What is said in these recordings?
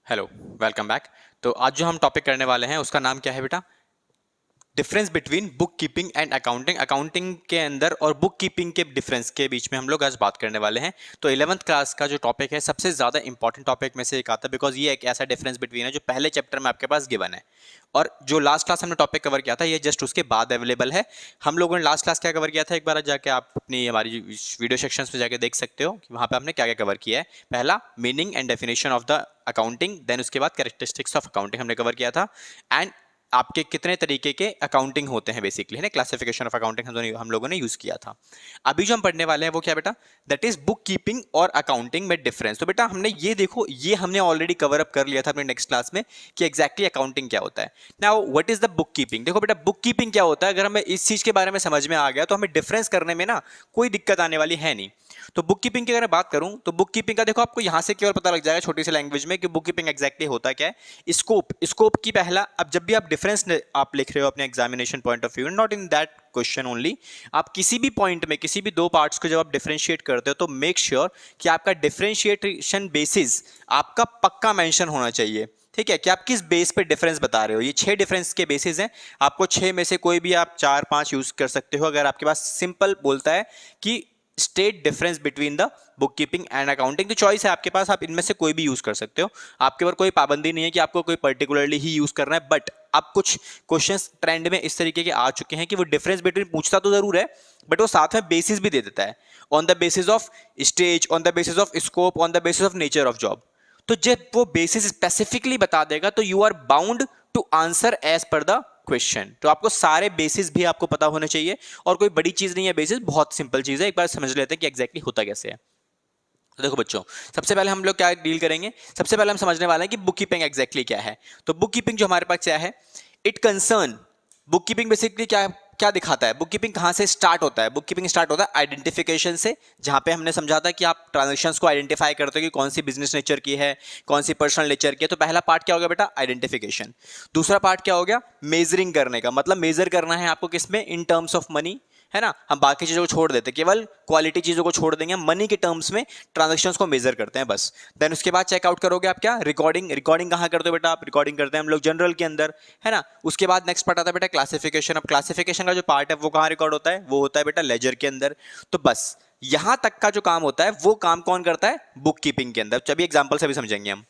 Hello, welcome back. तो आज जो हम टॉपिक करने वाले हैं उसका नाम क्या है बेटा? Difference between book keeping and accounting. Accounting के अंदर और बुक कीपिंग के डिफरेंस के बीच में हम लोग आज बात करने वाले हैं। तो 11th क्लास का जो टॉपिक है सबसे ज़्यादा इंपॉर्टेंट टॉपिक में से एक आता है, बिकॉज ये एक ऐसा डिफरेंस बिटवीन है जो पहले चैप्टर में आपके पास गिवन है, और जो लास्ट क्लास हमने टॉपिक कवर किया था ये जस्ट उसके बाद अवेलेबल है। हम लोगों ने लास्ट क्लास क्या कवर किया था, एक बार जाके आप अपनी हमारी वीडियो सेक्शंस पे जाके देख सकते हो कि वहाँ पे हमने क्या क्या कवर किया है। पहला meaning and definition of the accounting, then उसके बाद कैरेक्टरिस्टिक्स ऑफ अकाउंटिंग हमने कवर किया था, एंड आपके कितने तरीके के अकाउंटिंग होते हैं बेसिकली, है ना, क्लासिफिकेशन ऑफ अकाउंटिंग हम लोगों ने यूज किया था। अभी जो हम पढ़ने वाले हैं वो क्या बेटा, दैट इज बुक कीपिंग और अकाउंटिंग में डिफरेंस। तो बेटा हमने ये देखो, ये हमने ऑलरेडी कवर अप कर लिया था अपने नेक्स्ट क्लास में कि एग्जैक्टली अकाउंटिंग क्या होता है। Now what is the book keeping. देखो बेटा बुक कीपिंग क्या होता है, अगर हमें इस चीज के बारे में समझ में आ गया तो हमें डिफरेंस करने में ना कोई दिक्कत आने वाली है नहीं। तो बुक कीपिंग की अगर मैं बात करूं तो बुक कीपिंग का देखो आपको यहां से केवल पता लग जाएगा छोटी सी लैंग्वेज में कि बुक कीपिंग एग्जैक्टली होता क्या है। स्कोप की पहला, अब जब भी आप डिफरेंस आप लिख रहे हो अपने examination point of view, not in that question only, आप किसी भी पॉइंट में किसी भी दो पार्ट्स को जब आप डिफरेंशिएट करते हो तो मेक श्योर कि आपका डिफरेंशिएशन बेसिस आपका पक्का मेंशन होना चाहिए। ठीक है, कि आप किस बेस पे डिफरेंस बता रहे हो। ये 6 डिफरेंस के बेसिस हैं, आपको 6 में से कोई भी आप 4-5 यूज कर सकते हो अगर आपके पास सिंपल बोलता है कि state difference between the book keeping and accounting. तो चॉइस है आपके पास, आप इनमें से कोई भी यूज कर सकते हो, आपके ऊपर कोई पाबंदी नहीं है कि आपको कोई पर्टिकुलरली ही यूज करना है। बट अब कुछ क्वेश्चंस ट्रेंड में इस तरीके के आ चुके हैं कि वो डिफरेंस बिटवीन पूछता तो जरूर है बट वो साथ में बेसिस भी दे देता है, on the basis of stage, on the basis of scope, on the basis of nature of job. तो जब वो बेसिस स्पेसिफिकली बता देगा तो you are bound to answer as per the question. तो आपको सारे बेसिस भी आपको पता होने चाहिए, और कोई बड़ी चीज नहीं है बेसिस, बहुत सिंपल चीज है। एक बार समझ लेते हैं कि एग्जैक्टली होता कैसे है। तो देखो बच्चों, सबसे पहले हम लोग क्या डील करेंगे, सबसे पहले हम समझने वाले हैं कि बुक कीपिंग एग्जैक्टली क्या है। तो बुक कीपिंग जो हमारे पास क्या है, it concern, book keeping basically क्या क्या दिखाता है, बुक कीपिंग कहां से स्टार्ट होता है। बुक कीपिंग स्टार्ट होता है आइडेंटिफिकेशन से, जहां पे हमने समझा था कि आप ट्रांजैक्शंस को आइडेंटिफाई करते हो कि कौन सी बिजनेस नेचर की है, कौन सी पर्सनल नेचर की है। तो पहला पार्ट क्या हो गया बेटा, आइडेंटिफिकेशन। दूसरा पार्ट क्या हो गया, मेजरिंग करने का, मतलब मेजर करना है आपको किसमें, इन टर्म्स ऑफ मनी, है ना। हम बाकी चीजों को छोड़ देते, केवल क्वालिटी चीजों को छोड़ देंगे, मनी के टर्म्स में ट्रांजैक्शंस को मेजर करते हैं बस। देन उसके बाद चेकआउट करोगे आप क्या, रिकॉर्डिंग। रिकॉर्डिंग कहां करते हो बेटा, आप रिकॉर्डिंग करते हैं हम लोग जनरल के अंदर, है ना। उसके बाद नेक्स्ट पार्ट आता है बेटा क्लासिफिकेशन। अब क्लासिफिकेशन का जो पार्ट है वो कहां रिकॉर्ड होता है, वो होता है बेटा लेजर के अंदर। तो बस यहां तक का जो काम होता है वो काम कौन करता है, बुक कीपिंग के अंदर। चलिए एग्जांपल से भी समझेंगे हम।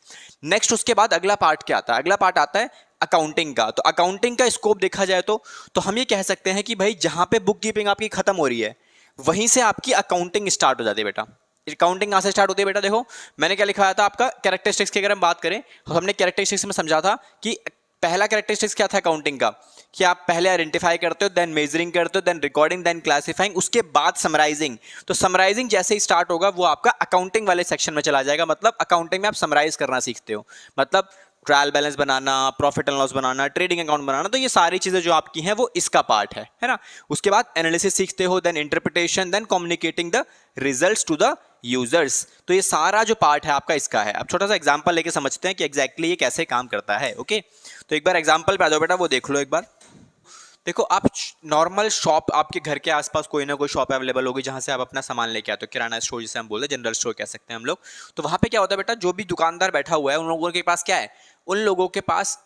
नेक्स्ट उसके बाद अगला पार्ट क्या आता है, अगला पार्ट आता है अकाउंटिंग का। तो अकाउंटिंग का स्कोप देखा जाए तो हम ये कह सकते हैं कि भाई जहां पे बुक कीपिंग आपकी खत्म हो रही है वहीं से आपकी अकाउंटिंग स्टार्ट हो जाती है बेटा। अकाउंटिंग कहां से स्टार्ट होती है बेटा, देखो मैंने क्या लिखवाया था आपका, कैरेक्टरिस्टिक्स की अगर हम बात करें तो हमने कैरेक्टरिस्टिक्स में समझा था कि पहला कैरेक्टरिस्टिक्स क्या था अकाउंटिंग का, कि आप पहले आइडेंटिफाई करते हो, देन मेजरिंग करते हो, देन रिकॉर्डिंग, देन क्लासिफाइंग, उसके बाद समराइजिंग। तो समराइजिंग जैसे ही स्टार्ट होगा वो आपका अकाउंटिंग वाले सेक्शन में चला जाएगा। मतलब अकाउंटिंग में आप समराइज करना सीखते हो, मतलब ट्रायल बैलेंस बनाना, प्रॉफिट एंड लॉस बनाना, ट्रेडिंग अकाउंट बनाना। तो ये सारी चीजें जो आपकी हैं वो इसका पार्ट है ना। उसके बाद एनालिसिस सीखते हो, then interpretation, then communicating the results to the users. तो ये सारा जो पार्ट है आपका इसका है। अब छोटा सा एग्जांपल लेके समझते हैं कि एग्जैक्टली ये कैसे काम करता है। ओके, तो एक बार एग्जांपल पे आ जाओ बेटा, वो देख लो एक बार। देखो आप नॉर्मल शॉप, आपके घर के आसपास कोई ना कोई शॉप अवेलेबल होगी जहां से आप अपना सामान लेके आते हो, किराना स्टोर जिसे हम बोलते हैं, जनरल स्टोर कह सकते हैं हम लोग। तो वहां पे क्या होता है बेटा, जो भी दुकानदार बैठा हुआ है उन लोगों के पास क्या है, उन लोगों के पास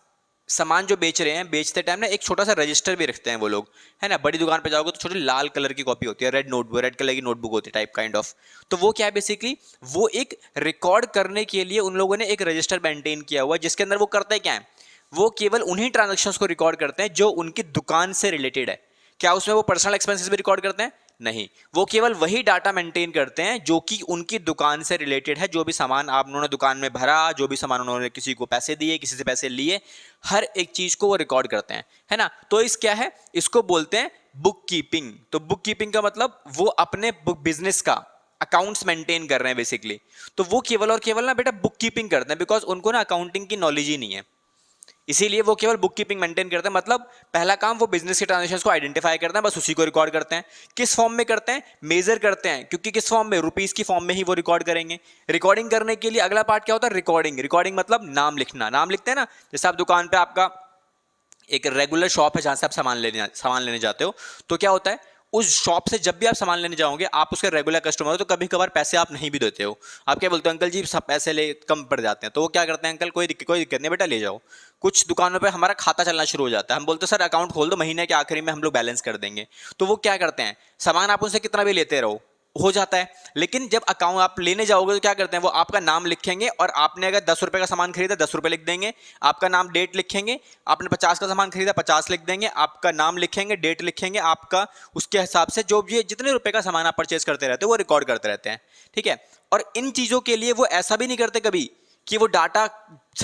सामान जो बेच रहे हैं, बेचते टाइम ना एक छोटा सा रजिस्टर भी रखते हैं वो लोग, है ना। बड़ी दुकान पे जाओगे तो छोटी लाल कलर की कॉपी होती है, रेड कलर की नोटबुक होती है टाइप काइंड ऑफ। तो वो क्या है बेसिकली, वो एक रिकॉर्ड करने के लिए उन लोगों ने एक रजिस्टर मेंटेन किया हुआ है, जिसके अंदर वो करते क्या है, वो केवल उन्हीं ट्रांजैक्शंस को रिकॉर्ड करते हैं जो उनकी दुकान से रिलेटेड है। क्या उसमें वो पर्सनल एक्सपेंसेस भी रिकॉर्ड करते हैं, नहीं, वो केवल वही डाटा मेंटेन करते हैं जो कि उनकी दुकान से रिलेटेड है। जो भी सामान आप उन्होंने दुकान में भरा, जो भी सामान उन्होंने किसी को पैसे दिए, किसी से पैसे लिए, हर एक चीज को वो रिकॉर्ड करते हैं, है ना। तो इस क्या है, इसको बोलते हैं बुक कीपिंग। तो बुक कीपिंग का मतलब वो अपने बिजनेस का अकाउंट्स मेंटेन कर रहे हैं बेसिकली। तो वो केवल और केवल ना बेटा बुक कीपिंग करते हैं, बिकॉज उनको ना अकाउंटिंग की नॉलेज ही नहीं है, इसीलिए वो केवल बुक कीपिंग मेंटेन करते हैं। मतलब पहला काम वो बिजनेस के ट्रांजैक्शंस को आइडेंटिफाई करते हैं, बस उसी को रिकॉर्ड करते हैं। किस फॉर्म में करते हैं, मेजर करते हैं, क्योंकि किस फॉर्म में, रुपीस की फॉर्म में ही वो रिकॉर्ड करेंगे। रिकॉर्डिंग करने के लिए अगला पार्ट क्या होता है, रिकॉर्डिंग। रिकॉर्डिंग मतलब नाम लिखना, नाम लिखते हैं ना, जैसे आप दुकान पे आपका एक रेगुलर शॉप है जहां से आप सामान लेने जाते हो, तो क्या होता है उस शॉप से जब भी आप सामान लेने जाओगे, आप उसके रेगुलर कस्टमर हो, तो कभी कभार पैसे आप नहीं भी देते हो। आप क्या बोलते हो, अंकल जी सब पैसे ले कम पड़ जाते हैं, तो वो क्या करते हैं, अंकल कोई दिक्कत नहीं बेटा ले जाओ। कुछ दुकानों पे हमारा खाता चलना शुरू हो जाता है, हम बोलते हैं सर अकाउंट खोल दो, महीने के आखिरी में हम लोग बैलेंस कर देंगे। तो वो क्या करते हैं, सामान आप उनसे कितना भी लेते रहो, हो जाता है। लेकिन जब अकाउंट आप लेने जाओगे तो क्या करते हैं, वो आपका नाम लिखेंगे और आपने अगर 10 रुपए का सामान खरीदा 10 रुपए लिख देंगे, आपका नाम डेट लिखेंगे, आपने 50 का सामान खरीदा 50 लिख देंगे, आपका नाम लिखेंगे, डेट लिखेंगे, आपका उसके हिसाब से जो भी जितने रुपए का सामान आप परचेज करते रहते हो वो रिकॉर्ड करते रहते हैं, ठीक है। और इन चीजों के लिए वो ऐसा भी नहीं करते कभी कि वो डाटा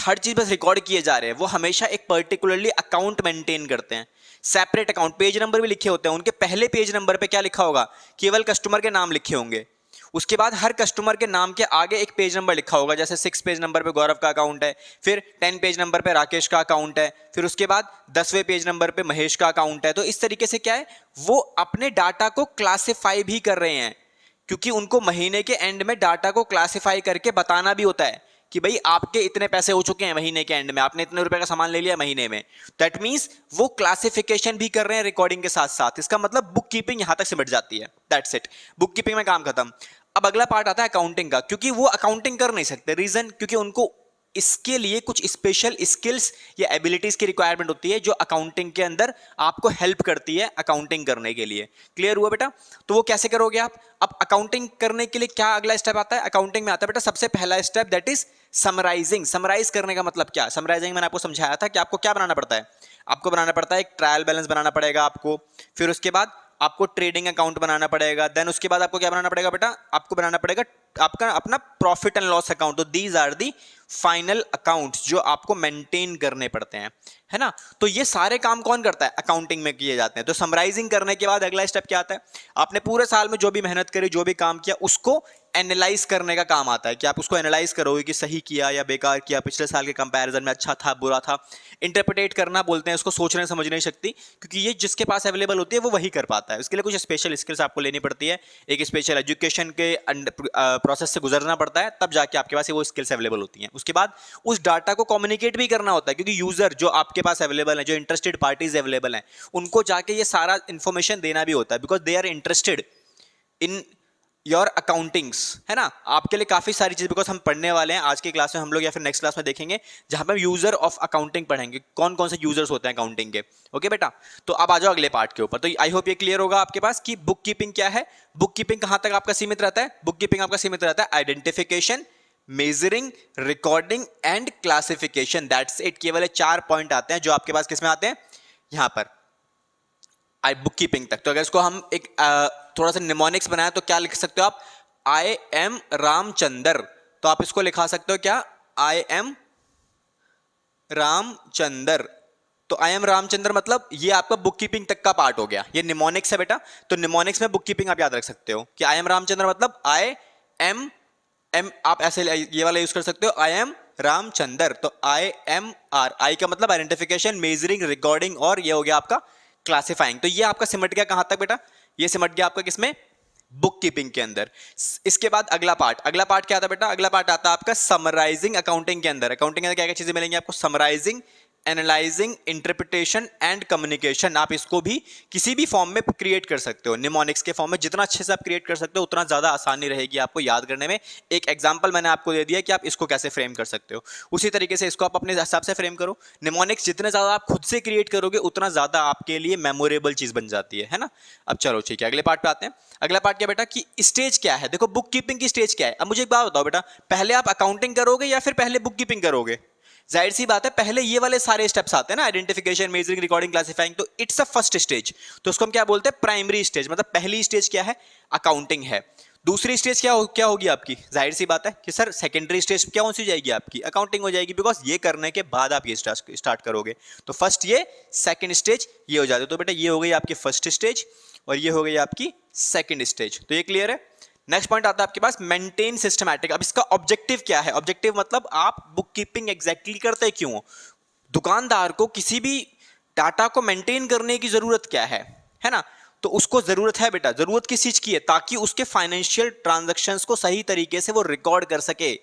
हर चीज बस रिकॉर्ड किए जा रहे हैं, वो हमेशा एक पर्टिकुलरली अकाउंट मेंटेन करते हैं, सेपरेट अकाउंट, पेज नंबर भी लिखे होते हैं उनके, पहले पेज नंबर पे क्या लिखा होगा, केवल कस्टमर के नाम लिखे होंगे, उसके बाद हर कस्टमर के नाम के आगे एक पेज नंबर लिखा होगा, जैसे 6 पेज नंबर पे गौरव का अकाउंट है, फिर 10 पेज नंबर पे राकेश का अकाउंट है, फिर उसके बाद 10वें पेज नंबर पे महेश का अकाउंट है। तो इस तरीके से क्या है, वो अपने डाटा को क्लासिफाई भी कर रहे हैं, क्योंकि उनको महीने के एंड में डाटा को क्लासिफाई करके बताना भी होता है कि भाई आपके इतने पैसे हो चुके हैं महीने के एंड में, आपने इतने रुपए का सामान ले लिया महीने में। दैट मींस वो क्लासिफिकेशन भी कर रहे हैं रिकॉर्डिंग के साथ साथ। इसका मतलब बुक कीपिंग यहां तक सिमट जाती है, दैट्स इट, बुक कीपिंग में काम खत्म। अब अगला पार्ट आता है अकाउंटिंग का, क्योंकि वो अकाउंटिंग कर नहीं सकते, रीजन क्योंकि उनको इसके लिए कुछ स्पेशल स्किल्स या एबिलिटीज की रिक्वायरमेंट होती है जो अकाउंटिंग के अंदर आपको हेल्प करती है अकाउंटिंग करने के लिए। क्लियर हुआ बेटा? तो वो कैसे करोगे आप? अब अकाउंटिंग करने के लिए क्या अगला स्टेप आता है? अकाउंटिंग में आता है बेटा सबसे पहला step, that is summarising. Summarise करने का मतलब क्या? समराइजिंग मैंने आपको समझाया था कि आपको क्या बनाना पड़ता है, आपको बनाना पड़ता है एक ट्रायल बैलेंस बनाना पड़ेगा आपको, फिर उसके बाद आपको ट्रेडिंग अकाउंट बनाना पड़ेगा, देन उसके बाद आपको क्या बनाना पड़ेगा बेटा, आपको बनाना पड़ेगा आपका अपना प्रॉफिट एंड लॉस अकाउंट। तो these are the final accounts जो आपको मेंटेन करने पड़ते हैं, है ना। तो ये सारे काम कौन करता है? अकाउंटिंग में किए जाते हैं। तो समराइजिंग करने के बाद अगला स्टेप क्या आता है? आपने पूरे साल में जो भी मेहनत करी, जो भी काम किया, उसको एनालाइज करने का काम आता है कि आप उसको एनालाइज करोगे कि सही किया या बेकार किया, पिछले साल के कंपैरिजन में अच्छा था बुरा था। इंटरप्रिटेट करना बोलते हैं इसको, सोचने समझने शक्ति, क्योंकि ये जिसके पास अवेलेबल होती है वो वही कर पाता है। उसके लिए कुछ स्पेशल स्किल्स आपको लेनी पड़ती है, एक स्पेशल एजुकेशन के प्रोसेस से गुजरना पड़ता है, तब जाके आपके पास वो स्किल्स अवेलेबल होती हैं। उसके बाद उस डाटा को कम्युनिकेट भी करना होता है, क्योंकि यूजर जो आपके पास अवेलेबल है, जो इंटरेस्टेड पार्टीज अवेलेबल हैं, उनको जाके ये सारा इंफॉर्मेशन देना भी होता है, because they are interested in your accountings, है ना। आपके लिए काफी सारी चीज बिकॉज हम पढ़ने वाले हैं आज की क्लास में, हम लोग या फिर नेक्स्ट क्लास में देखेंगे जहां पे हम यूजर ऑफ अकाउंटिंग पढ़ेंगे, कौन कौन से यूजर्स होते हैं अकाउंटिंग के। ओके बेटा, तो अब आ जाओ अगले पार्ट के ऊपर। तो आई होप ये क्लियर होगा आपके पास कि बुक कीपिंग क्या है। बुक कीपिंग कहां तक आपका सीमित रहता है? बुक कीपिंग आपका सीमित रहता है identification, measuring, recording and classification, that's it. केवल 4 पॉइंट आते हैं जो आपके पास किसमें आते हैं? यहां पर बुक कीपिंग तक। तो अगर इसको हम एक थोड़ा सा निमोनिक्स बनाए तो क्या लिख सकते हो आप? I am Ramchander. तो आप इसको लिखा सकते हो क्या? I am Ramchander. तो आई एम रामचंदर मतलब ये आपका बुक कीपिंग तक का पार्ट हो गया, ये निमोनिक्स है बेटा। तो निमोनिक्स में बुक कीपिंग आप याद रख सकते हो कि आई एम रामचंद्र मतलब आई एम एम, आप ऐसे ये वाला यूज कर सकते हो, आई एम रामचंदर। तो आई एम आर, आई का मतलब आइडेंटिफिकेशन, मेजरिंग, रिकॉर्डिंग, और ये हो गया आपका क्लासिफाइंग। तो ये आपका सिमट गया कहां तक बेटा? ये सिमट गया आपका किसमें? बुक कीपिंग के अंदर। इसके बाद अगला पार्ट क्या आता है बेटा? अगला पार्ट आता है आपका समराइजिंग अकाउंटिंग के अंदर। अकाउंटिंग के अंदर क्या क्या चीजें मिलेंगी आपको? Summarising, analysing, interpretation and communication. आप इसको भी किसी भी फॉर्म में क्रिएट कर सकते हो, निमोनिक्स के फॉर्म में जितना अच्छे से आप क्रिएट कर सकते हो उतना ज्यादा आसानी रहेगी आपको याद करने में। एक एग्जांपल मैंने आपको दे दिया कि आप इसको कैसे फ्रेम कर सकते हो, उसी तरीके से इसको आप अपने हिसाब से फ्रेम करो। निमोनिक्स जितने ज्यादा आप खुद से क्रिएट करोगे उतना ज्यादा आपके लिए मेमोरेबल चीज बन जाती है ना। अब चलो ठीक है, अगले पार्ट पे आते हैं। अगला पार्ट क्या बेटा कि स्टेज क्या है? देखो बुक कीपिंग की स्टेज क्या है। अब मुझे एक बात बताओ बेटा, पहले आप अकाउंटिंग करोगे या फिर पहले बुक कीपिंग करोगे? जाहिर सी बात है पहले ये वाले सारे स्टेप्स आते हैं ना, आइडेंटिफिकेशन, मेजरिंग, रिकॉर्डिंग, क्लासिफाइंग। तो इट्स अ फर्स्ट स्टेज, तो उसको हम क्या बोलते हैं? Primary stage. मतलब पहली स्टेज क्या है? अकाउंटिंग है। दूसरी स्टेज क्या होगी आपकी? जाहिर सी बात है कि सर सेकेंडरी स्टेज क्या कौन सी हो जाएगी आपकी? अकाउंटिंग हो जाएगी, बिकॉज ये करने के बाद आप ये स्टार्ट करोगे। तो फर्स्ट ये, सेकेंड स्टेज ये हो जाते। तो बेटा ये हो गई आपकी फर्स्ट स्टेज और ये हो गई आपकी सेकेंड स्टेज। तो ये क्लियर है। नेक्स्ट पॉइंट आता है आपके पास मेंटेन सिस्टमैटिक। अब इसका ऑब्जेक्टिव क्या है? ऑब्जेक्टिव मतलब आप बुक कीपिंग एग्जैक्टली करते क्यों हो? दुकानदार को किसी भी डाटा को मेंटेन करने की जरूरत क्या है ना। तो उसको जरूरत है बेटा, जरूरत किस चीज की है? ताकि उसके फाइनेंशियल ट्रांजैक्शंस को सही तरीके से वो रिकॉर्ड कर सके।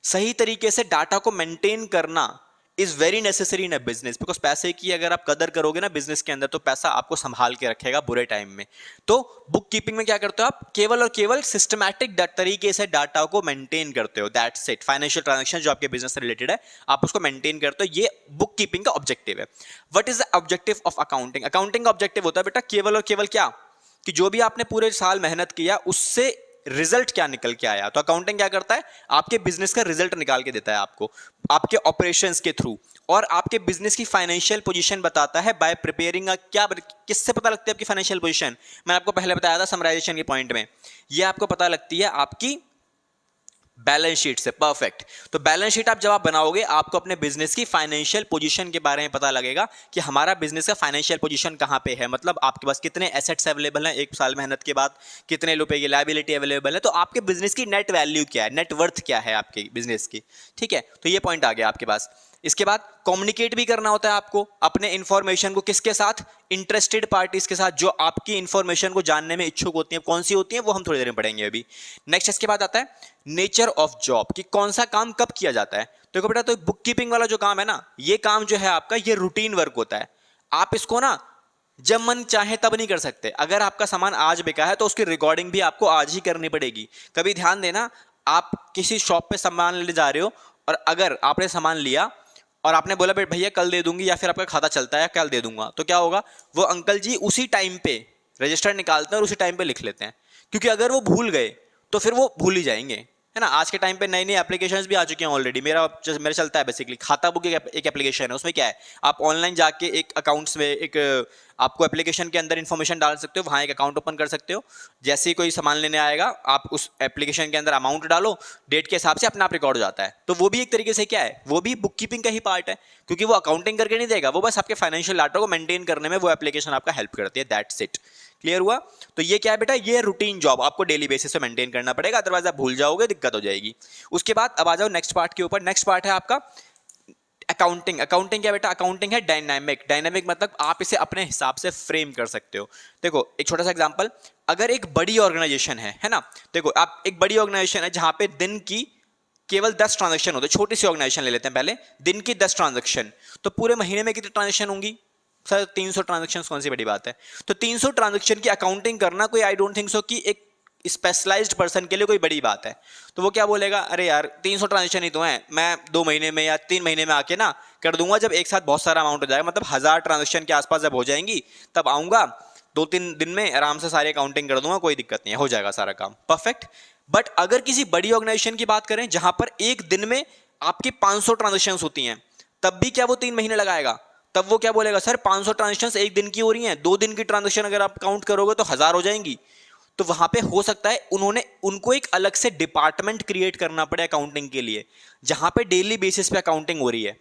सही तरीके से डाटा को मेंटेन करना is very necessary in a business, because पैसे की अगर आप कदर करोगे ना बिजनेस के अंदर तो पैसा आपको संभाल के रखेगा बुरे टाइम में। तो बुक कीपिंग में क्या करते हो आप, केवल और केवल सिस्टमैटिक तरीके से डाटा को मेंटेन करते हो, दैट्स इट। फाइनेंशियल ट्रांजैक्शन जो आपके बिजनेस से रिलेटेड है आप उसको मेंटेन करते हो, ये बुक कीपिंग का ऑब्जेक्टिव है। What is the objective of accounting? Accounting का ऑब्जेक्टिव होता है बेटा केवल और केवल क्या, कि जो भी आपने पूरे साल मेहनत किया उससे रिजल्ट क्या निकल के आया। तो अकाउंटिंग क्या करता है, आपके बिजनेस का रिजल्ट निकाल के देता है आपको आपके ऑपरेशंस के थ्रू, और आपके बिजनेस की फाइनेंशियल पोजीशन बताता है बाय प्रिपेयरिंग क्या, किससे पता लगती है आपकी फाइनेंशियल पोजीशन? मैंने आपको पहले बताया था समराइजेशन के पॉइंट में, ये आपको पता लगती है आपकी बैलेंस शीट से। परफेक्ट। तो बैलेंस शीट आप जब आप बनाओगे आपको अपने बिजनेस की फाइनेंशियल पोजीशन के बारे में पता लगेगा कि हमारा बिजनेस का फाइनेंशियल पोजीशन कहां पे है, मतलब आपके पास कितने एसेट्स अवेलेबल हैं एक साल मेहनत के बाद, कितने रुपए की लायबिलिटी अवेलेबल है, तो आपके बिजनेस की नेट वैल्यू क्या है, नेट वर्थ क्या है आपके बिजनेस की। ठीक है, तो ये पॉइंट आ गया आपके पास। इसके बाद कम्युनिकेट भी करना होता है आपको अपने इंफॉर्मेशन को, किसके साथ, इंटरेस्टेड पार्टीज के साथ जो आपकी इंफॉर्मेशन को जानने में इच्छुक होती हैं। कौन सी होती हैं वो हम थोड़ी देर में पढ़ेंगे अभी। नेक्स्ट इसके बाद आता है नेचर ऑफ जॉब, कि कौन सा काम कब किया जाता है। तो देखो बेटा, तो बुक कीपिंग वाला जो काम है ना, ये काम जो है आपका, ये रूटीन वर्क होता है। आप इसको ना जब मन चाहे तब नहीं कर सकते। अगर आपका सामान आज बिका है तो उसकी रिकॉर्डिंग भी आपको आज ही करनी पड़ेगी। कभी ध्यान देना, आप किसी शॉप पे सामान ले जा रहे हो और अगर आपने सामान लिया और आपने बोला भैया कल दे दूंगी, या फिर आपका खाता चलता है कल दे दूंगा, तो क्या होगा, वो अंकल जी उसी टाइम पे रजिस्टर निकालते हैं और उसी टाइम पे लिख लेते हैं। क्योंकि अगर वो भूल गए तो फिर वो भूल ही जाएंगे, है ना। आज के टाइम पे नई नई एप्लीकेशंस भी आ चुकी हैं ऑलरेडी। मेरा चलता है बेसिकली खाता बुक, एक एप्लीकेशन है। उसमें क्या है, आप ऑनलाइन जाके एक अकाउंट्स में एक आपको एप्लीकेशन के अंदर इन्फॉर्मेशन डाल सकते हो, वहाँ एक अकाउंट ओपन कर सकते हो। जैसे ही कोई सामान लेने आएगा आप उस एप्लीकेशन के अंदर अमाउंट डालो, डेट के हिसाब से अपना आप रिकॉर्ड हो जाता है। तो वो भी एक तरीके से क्या है, वो भी बुक कीपिंग का ही पार्ट है, क्योंकि वो अकाउंटिंग करके नहीं देगा, वो बस आपके फाइनेंशियल डाटा को मेंटेन करने में वो एप्लीकेशन आपका हेल्प करती है, दैट्स इट। क्लियर हुआ? तो ये क्या है बेटा, ये रूटीन जॉब आपको डेली बेसिस पे मेंटेन करना पड़ेगा, अदरवाइज आप भूल जाओगे, दिक्कत हो जाएगी। उसके बाद अब आ जाओ नेक्स्ट पार्ट के ऊपर। नेक्स्ट पार्ट है आपका अकाउंटिंग। अकाउंटिंग क्या बेटा, अकाउंटिंग है डायनामिक। डायनामिक मतलब आप इसे अपने हिसाब से फ्रेम कर सकते हो। देखो एक छोटा सा एग्जांपल, अगर एक बड़ी ऑर्गेनाइजेशन है ना, देखो आप एक बड़ी ऑर्गेनाइजेशन है जहां पे दिन की केवल 10 ट्रांजेक्शन होते हैं। छोटी सी ऑर्गेनाइजेशन ले लेते हैं पहले, दिन की 10 ट्रांजेक्शन, तो पूरे महीने में कितनी ट्रांजेक्शन होंगी सर? 300 ट्रांजेक्शन। कौन सी बड़ी बात है? तो 300 ट्रांजेक्शन की अकाउंटिंग करना कोई आई डोंट थिंक सो कि एक स्पेशलाइज्ड पर्सन के लिए कोई बड़ी बात है। तो वो क्या बोलेगा, अरे यार 300 ट्रांजेक्शन ही तो है, मैं 2 महीने में या 3 महीने में आके ना कर दूंगा, जब एक साथ बहुत सारा अमाउंट हो जाएगा, मतलब 1000 ट्रांजेक्शन के आसपास जब हो जाएंगी तब आऊंगा, 2-3 दिन में आराम से सारी अकाउंटिंग कर दूंगा, कोई दिक्कत नहीं है, हो जाएगा सारा काम परफेक्ट। बट अगर किसी बड़ी ऑर्गेनाइजेशन की बात करें जहां पर एक दिन में आपकी 500 ट्रांजेक्शन होती हैं, तब भी क्या वो 3 महीने लगाएगा? तब वो क्या बोलेगा, सर 500 ट्रांजेक्शन एक दिन की हो रही हैं, 2 दिन की ट्रांजेक्शन अगर आप काउंट करोगे तो 1000 हो जाएंगी। तो वहां पे हो सकता है उनको एक अलग से डिपार्टमेंट क्रिएट करना पड़े अकाउंटिंग के लिए, जहां पे डेली बेसिस पे अकाउंटिंग हो रही है।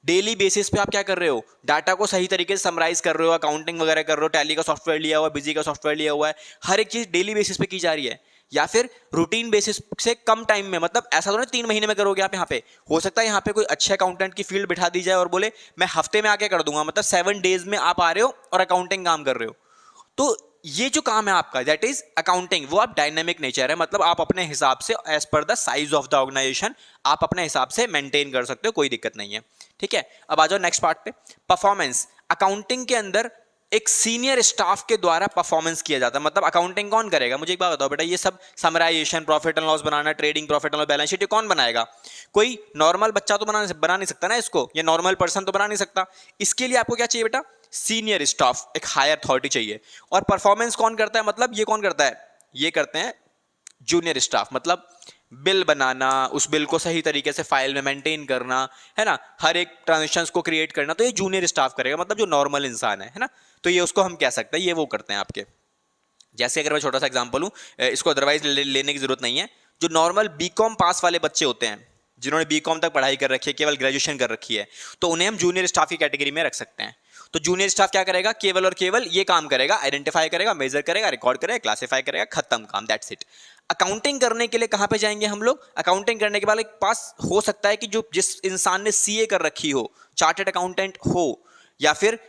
डेली बेसिस पे आप क्या कर रहे हो, डाटा को सही तरीके से समराइज कर रहे हो, अकाउंटिंग वगैरह कर रहे हो, टैली का सॉफ्टवेयर लिया हुआ है, बिजी का सॉफ्टवेयर लिया हुआ है, हर एक चीज डेली बेसिस पे की जा रही है। या फिर रूटीन बेसिस से कम टाइम में, मतलब ऐसा तो नहीं 3 महीने में करोगे आप। यहाँ पे हो सकता है यहाँ पे कोई अच्छे अकाउंटेंट की फील्ड बिठा दी जाए और बोले मैं हफ्ते में आके कर दूंगा, मतलब 7 डेज में आप आ रहे हो और अकाउंटिंग काम कर रहे हो। तो ये जो काम है आपका दैट इज अकाउंटिंग, वो आप डायनेमिक नेचर है, मतलब आप अपने हिसाब से as per the size of the organisation आप अपने हिसाब से मेंटेन कर सकते हो, कोई दिक्कत नहीं है। ठीक है, अब आ जाओ नेक्स्ट पार्ट पे, परफॉर्मेंस। अकाउंटिंग के अंदर एक सीनियर स्टाफ के द्वारा परफॉर्मेंस किया जाता है। मतलब अकाउंटिंग कौन करेगा, मुझे एक बात बताओ बेटा, ये सब समराइजेशन, प्रॉफिट एंड लॉस बनाना, trading, profit and loss, balance sheet, ये कौन बनाएगा? कोई नॉर्मल बच्चा तो बना नहीं सकता ना इसको, ये नॉर्मल पर्सन तो बना नहीं सकता। इसके लिए आपको क्या चाहिए बेटा, सीनियर स्टाफ, एक हायर अथॉरिटी चाहिए। और परफॉर्मेंस कौन करता है, मतलब ये कौन करता है, ये करते हैं जूनियर स्टाफ। मतलब बिल बनाना, उस बिल को सही तरीके से फाइल में मेंटेन करना, है ना, हर एक ट्रांजेक्शंस को क्रिएट करना, तो ये जूनियर स्टाफ करेगा, मतलब जो नॉर्मल इंसान है ना। तो ये उसको हम कह सकते हैं, ये वो करते हैं आपके। जैसे अगर मैं छोटा सा एग्जांपल हूँ, इसको अदरवाइज लेने की जरूरत नहीं है, जो नॉर्मल बीकॉम पास वाले बच्चे होते हैं, जिन्होंने बीकॉम तक पढ़ाई कर रखी है, केवल ग्रेजुएशन कर रखी है, तो उन्हें हम जूनियर स्टाफ की कैटेगरी में रख सकते हैं। तो जूनियर स्टाफ क्या करेगा, केवल और केवल ये काम करेगा, आइडेंटिफाई करेगा, मेजर करेगा, रिकॉर्ड करेगा, क्लासिफाई करेगा, खत्म काम, दैट्स इट। अकाउंटिंग करने के लिए कहां पे जाएंगे हम लोग, अकाउंटिंग करने के बाद पास हो सकता है कि जिस इंसान ने सीए कर रखी हो, चार्टर्ड अकाउंटेंट हो, या फिर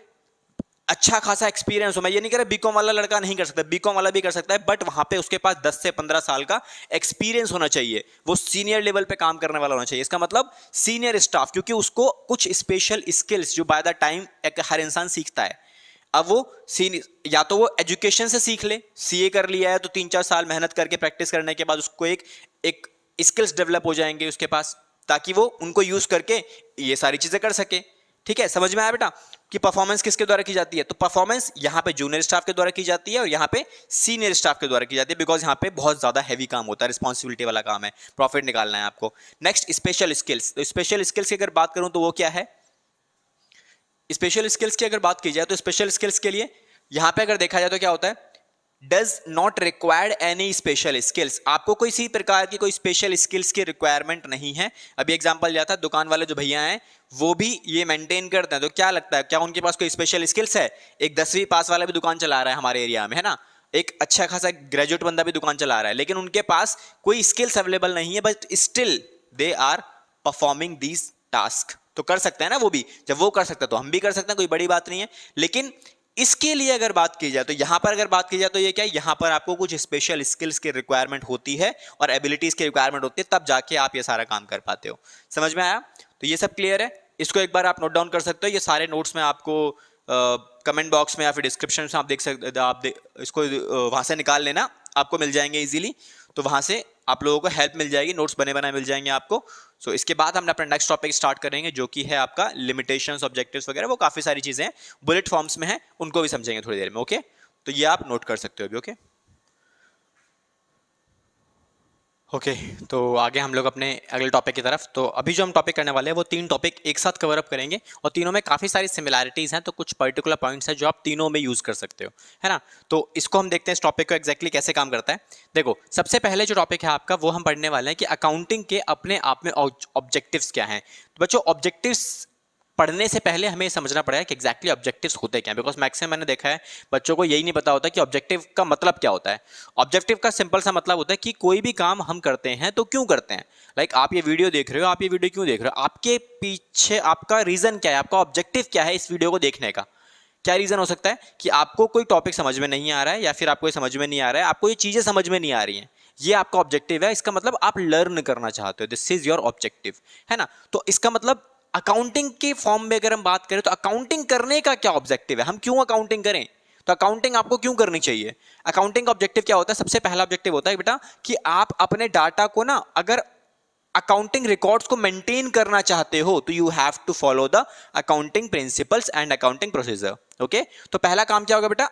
अच्छा खासा एक्सपीरियंस हो। मैं ये नहीं कह रहा बीकॉम वाला लड़का नहीं कर सकता, बीकॉम वाला भी कर सकता है, बट वहां पे उसके पास 10 से 15 साल का एक्सपीरियंस होना चाहिए, वो सीनियर लेवल पे काम करने वाला होना चाहिए। इसका मतलब सीनियर स्टाफ, क्योंकि उसको कुछ स्पेशल स्किल्स जो बाय द टाइम हर इंसान सीखता है। अब वो या तो वो एजुकेशन से सीख ले, सीए कर लिया है तो 3-4 साल मेहनत करके प्रैक्टिस करने के बाद उसको एक स्किल्स डेवलप हो जाएंगे उसके पास, ताकि वो उनको यूज करके ये सारी चीजें कर सके। ठीक है, समझ में आया बेटा कि परफॉर्मेंस किसके द्वारा की जाती है? तो परफॉर्मेंस यहाँ पे जूनियर स्टाफ के द्वारा की जाती है और यहाँ पे सीनियर स्टाफ के द्वारा की जाती है, बिकॉज यहाँ पे बहुत ज्यादा हैवी काम होता है, रिस्पॉन्सिबिलिटी वाला काम है, प्रॉफिट निकालना है आपको। Next special skills. तो स्पेशल स्किल्स की अगर बात करूं तो वो क्या है? स्पेशल स्किल्स की अगर बात की जाए तो स्पेशल स्किल्स के लिए यहां पे अगर देखा जाए तो क्या होता है? Does not required any special skills. आपको कोई सी प्रकार की कोई स्पेशल स्किल्स की रिक्वायरमेंट नहीं है। अभी एग्जांपल दिया था, दुकान वाले जो भैया हैं वो भी ये मेंटेन करते हैं, तो क्या लगता है क्या उनके पास कोई स्पेशल स्किल्स है? एक 10वीं पास वाला भी दुकान चला रहा है हमारे एरिया में, है ना, एक अच्छा खासा ग्रेजुएट बंदा भी दुकान चला रहा है, लेकिन उनके पास कोई स्किल्स अवेलेबल नहीं है, but still they are performing these task. तो कर सकते हैं ना वो भी, जब वो कर सकते हैं तो हम भी कर सकते हैं, कोई बड़ी बात नहीं है। लेकिन इसके लिए अगर बात की जाए तो यहां पर अगर बात की जाए तो ये क्या है, यहां पर आपको कुछ स्पेशल स्किल्स की रिक्वायरमेंट होती है और एबिलिटीज की रिक्वायरमेंट होती है, तब जाके आप ये सारा काम कर पाते हो। समझ में आया? तो ये सब क्लियर है, इसको एक बार आप नोट डाउन कर सकते हो। ये सारे नोट्स में आपको कमेंट बॉक्स में या फिर डिस्क्रिप्शन में आप देख सकते, इसको वहां से निकाल लेना, आपको मिल जाएंगे इजीली। तो वहां से आप लोगों को हेल्प मिल जाएगी, नोट्स बने बनाए मिल जाएंगे आपको। सो इसके बाद हम अपना नेक्स्ट टॉपिक स्टार्ट करेंगे, जो कि है आपका लिमिटेशंस, ऑब्जेक्टिव्स वगैरह, वो काफी सारी चीजें हैं, बुलेट फॉर्म्स में है, उनको भी समझेंगे थोड़ी देर में। ओके, तो ये आप नोट कर सकते हो अभी। ओके ओके तो आगे हम लोग अपने अगले टॉपिक की तरफ। तो अभी जो हम टॉपिक करने वाले हैं वो 3 टॉपिक एक साथ कवर अप करेंगे, और तीनों में काफ़ी सारी सिमिलैरिटीज़ हैं, तो कुछ पर्टिकुलर पॉइंट्स हैं जो आप तीनों में यूज़ कर सकते हो, है ना। तो इसको हम देखते हैं इस टॉपिक को एग्जैक्टली कैसे काम करता है। देखो, सबसे पहले जो टॉपिक है आपका वो हम पढ़ने वाले हैं कि अकाउंटिंग के अपने आप में ऑब्जेक्टिव्स क्या हैं। तो बच्चों, ऑब्जेक्टिव्स पढ़ने से पहले हमें समझना पड़ेगा कि एग्जैक्टली ऑब्जेक्टिव्स होते क्या हैं, बिकॉज मैक्सिमम मैंने देखा है बच्चों को यही नहीं पता होता कि ऑब्जेक्टिव का मतलब क्या होता है। ऑब्जेक्टिव का सिंपल सा मतलब होता है कि कोई भी काम हम करते हैं तो क्यों करते हैं। लाइक आप ये वीडियो देख रहे हो, आप ये वीडियो क्यों देख रहे हो, आपके पीछे आपका रीजन क्या है, आपका ऑब्जेक्टिव क्या है इस वीडियो को देखने का। क्या रीजन हो सकता है कि आपको कोई टॉपिक समझ में नहीं आ रहा है, या फिर आपको ये समझ में नहीं आ रहा है, आपको ये चीजें समझ में नहीं आ रही हैं, ये आपका ऑब्जेक्टिव है। इसका मतलब आप लर्न करना चाहते हो, दिस इज योर ऑब्जेक्टिव, है ना। तो इसका मतलब अकाउंटिंग के फॉर्म में अगर हम बात करें तो अकाउंटिंग करने का क्या ऑब्जेक्टिव है, हम क्यों अकाउंटिंग करें, तो अकाउंटिंग आपको क्यों करनी चाहिए। अकाउंटिंग का ऑब्जेक्टिव क्या होता है? सबसे पहला ऑब्जेक्टिव होता है बेटा कि आप अपने डाटा को ना, अगर अकाउंटिंग रिकॉर्ड्स को मेंटेन करना चाहते हो तो you have to follow the accounting principles and accounting procedure. Okay, तो पहला काम क्या होगा बेटा?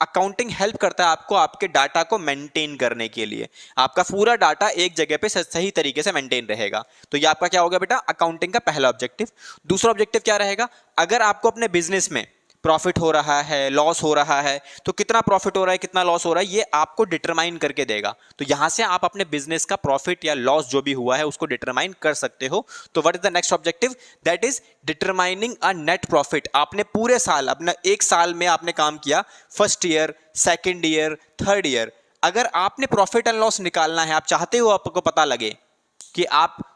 अकाउंटिंग हेल्प करता है आपको आपके डाटा को मेंटेन करने के लिए, आपका पूरा डाटा एक जगह पे सही तरीके से मेंटेन रहेगा। तो ये आपका क्या होगा बेटा? अकाउंटिंग का पहला ऑब्जेक्टिव। दूसरा ऑब्जेक्टिव क्या रहेगा? अगर आपको अपने बिजनेस में प्रॉफिट हो रहा है, लॉस हो रहा है, तो कितना प्रॉफिट हो रहा है, कितना लॉस हो रहा है, ये आपको डिटरमाइन करके देगा। तो यहां से आप अपने बिजनेस का प्रॉफिट या लॉस जो भी हुआ है उसको डिटरमाइन कर सकते हो। तो what is the next objective? That is determining a net profit. आपने पूरे साल, अपना एक साल में आपने काम किया, first year, second year, third year, अगर आपने प्रॉफिट एंड लॉस निकालना है, आप चाहते हो आपको पता लगे कि आप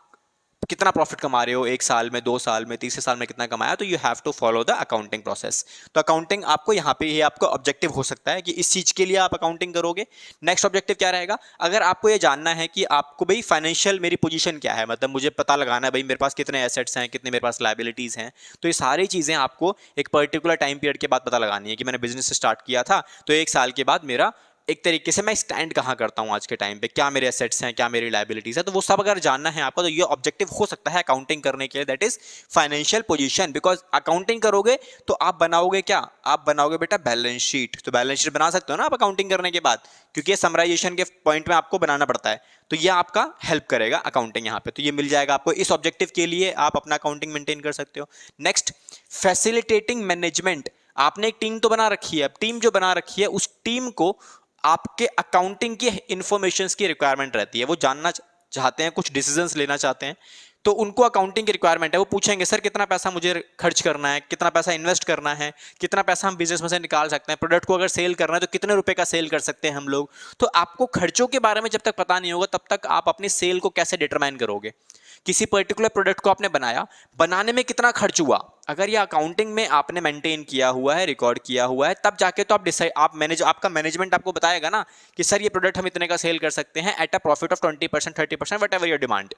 कितना प्रॉफिट कमा रहे हो एक साल में, 2 साल में, तीसरे साल में कितना कमाया, तो you have to follow the accounting process. तो अकाउंटिंग आपको यहाँ पे ये आपका ऑब्जेक्टिव हो सकता है कि इस चीज के लिए आप अकाउंटिंग करोगे। नेक्स्ट ऑब्जेक्टिव क्या रहेगा? अगर आपको ये जानना है कि आपको भाई फाइनेंशियल मेरी पोजीशन क्या है, मतलब मुझे पता लगाना है भाई मेरे पास कितने एसेट्स हैं, कितने मेरे पास लायबिलिटीज हैं, तो ये सारी चीजें आपको एक पर्टिकुलर टाइम पीरियड के बाद पता लगानी है कि मैंने बिजनेस स्टार्ट किया था तो एक साल के बाद मेरा एक तरीके से मैं स्टैंड कहाँ करता हूँ आज के टाइम पे, क्या मेरे एसेट्स हैं, क्या मेरी लायबिलिटीज है, तो वो सब अगर जानना है आपको तो ये ऑब्जेक्टिव हो सकता है अकाउंटिंग करने के लिए, that is financial position. Because accounting करोगे तो आप बनाओगे क्या? आप बनाओगे बेटा बैलेंस शीट। तो बैलेंस शीट बना सकते हो ना आप अकाउंटिंग करने के बाद, क्योंकि ये समराइजेशन के पॉइंट में आपको बनाना पड़ता है। तो ये आपका हेल्प करेगा अकाउंटिंग यहाँ पे, तो ये मिल जाएगा आपको। इस ऑब्जेक्टिव के लिए आप अपना अकाउंटिंग मेंटेन कर सकते हो। Next, facilitating management. आपने एक टीम तो बना रखी है, अब टीम जो बना रखी है उस टीम को आपके अकाउंटिंग की इंफॉर्मेशंस की रिक्वायरमेंट रहती है, वो जानना चाहते हैं, कुछ डिसीजंस लेना चाहते हैं, तो उनको अकाउंटिंग की रिक्वायरमेंट है। वो पूछेंगे सर कितना पैसा मुझे खर्च करना है, कितना पैसा इन्वेस्ट करना है, कितना पैसा हम बिजनेस में से निकाल सकते हैं, प्रोडक्ट को अगर सेल करना है तो कितने रुपए का सेल कर सकते हैं हम लोग। तो आपको खर्चों के बारे में जब तक पता नहीं होगा तब तक आप अपनी सेल को कैसे डिटरमाइन करोगे। किसी पर्टिकुलर प्रोडक्ट को आपने बनाया, बनाने में कितना खर्च हुआ, अगर ये अकाउंटिंग में आपने मेंटेन किया हुआ है, रिकॉर्ड किया हुआ है, तब जाके तो आप डिसाइड, आपका मैनेजमेंट आपको बताएगा ना कि सर ये प्रोडक्ट हम इतने का सेल कर सकते हैं at a profit of 20%, 30%, what ever your demand.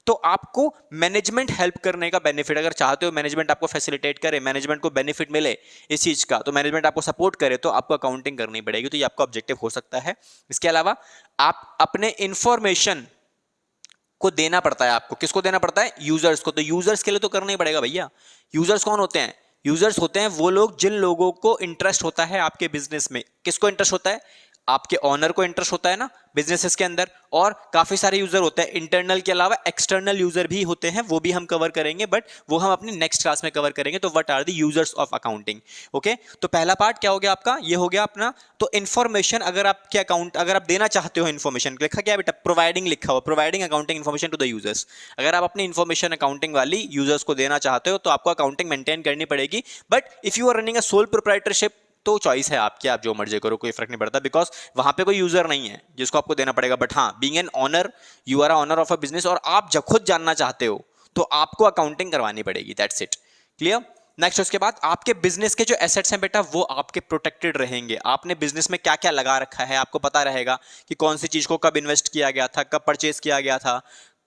तो आपको मैनेजमेंट हेल्प करने का बेनिफिट, अगर चाहते हो मैनेजमेंट आपको फैसिलिटेट करे, मैनेजमेंट को बेनिफिट मिले इस चीज का, तो मैनेजमेंट आपको सपोर्ट करे, तो आपको अकाउंटिंग करनी पड़ेगी। तो ये आपका ऑब्जेक्टिव हो सकता है। इसके अलावा आप अपने इंफॉर्मेशन को देना पड़ता है आपको। किसको देना पड़ता है? यूजर्स को। तो यूजर्स के लिए तो करना ही पड़ेगा भैया। यूजर्स कौन होते हैं? यूजर्स होते हैं वो लोग जिन लोगों को इंटरेस्ट होता है आपके बिजनेस में। किसको इंटरेस्ट होता है? आपके ऑनर को इंटरेस्ट होता है ना बिजनेसेस के अंदर। और काफी सारे यूजर होते हैं, इंटरनल के अलावा एक्सटर्नल यूजर भी होते हैं, वो भी हम कवर करेंगे, बट वो हम अपनी नेक्स्ट क्लास में कवर करेंगे। तो what are the users of accounting. Okay, तो पहला पार्ट क्या हो गया आपका? ये हो गया अपना। तो इन्फॉर्मेशन, अगर आपके अकाउंट, अगर आप देना चाहते हो इन्फॉर्मेशन, लिखा क्या बेटा? प्रोवाइडिंग लिखा हुआ, providing accounting information to the users. अगर आप अपनी इन्फॉर्मेशन अकाउंटिंग वाली यूजर्स को देना चाहते हो तो आपको अकाउंटिंग मेंटेन करनी पड़ेगी। But if you are running a sole proprietorship तो चॉइस है आपकी, आप जो मर्जी करो, कोई फर्क नहीं पड़ता, बिकॉज वहां पे कोई यूजर नहीं है जिसको आपको देना पड़ेगा। बट हाँ, being an owner, you are a owner of a business, और आप जब खुद जानना चाहते हो तो आपको अकाउंटिंग करवानी पड़ेगी। That's it. क्लियर? नेक्स्ट, उसके बाद आपके बिजनेस के जो एसेट्स हैं बेटा, वो आपके प्रोटेक्टेड रहेंगे। आपने बिजनेस में क्या क्या लगा रखा है, आपको पता रहेगा कि कौन सी चीज को कब इन्वेस्ट किया गया था, कब परचेज किया गया था।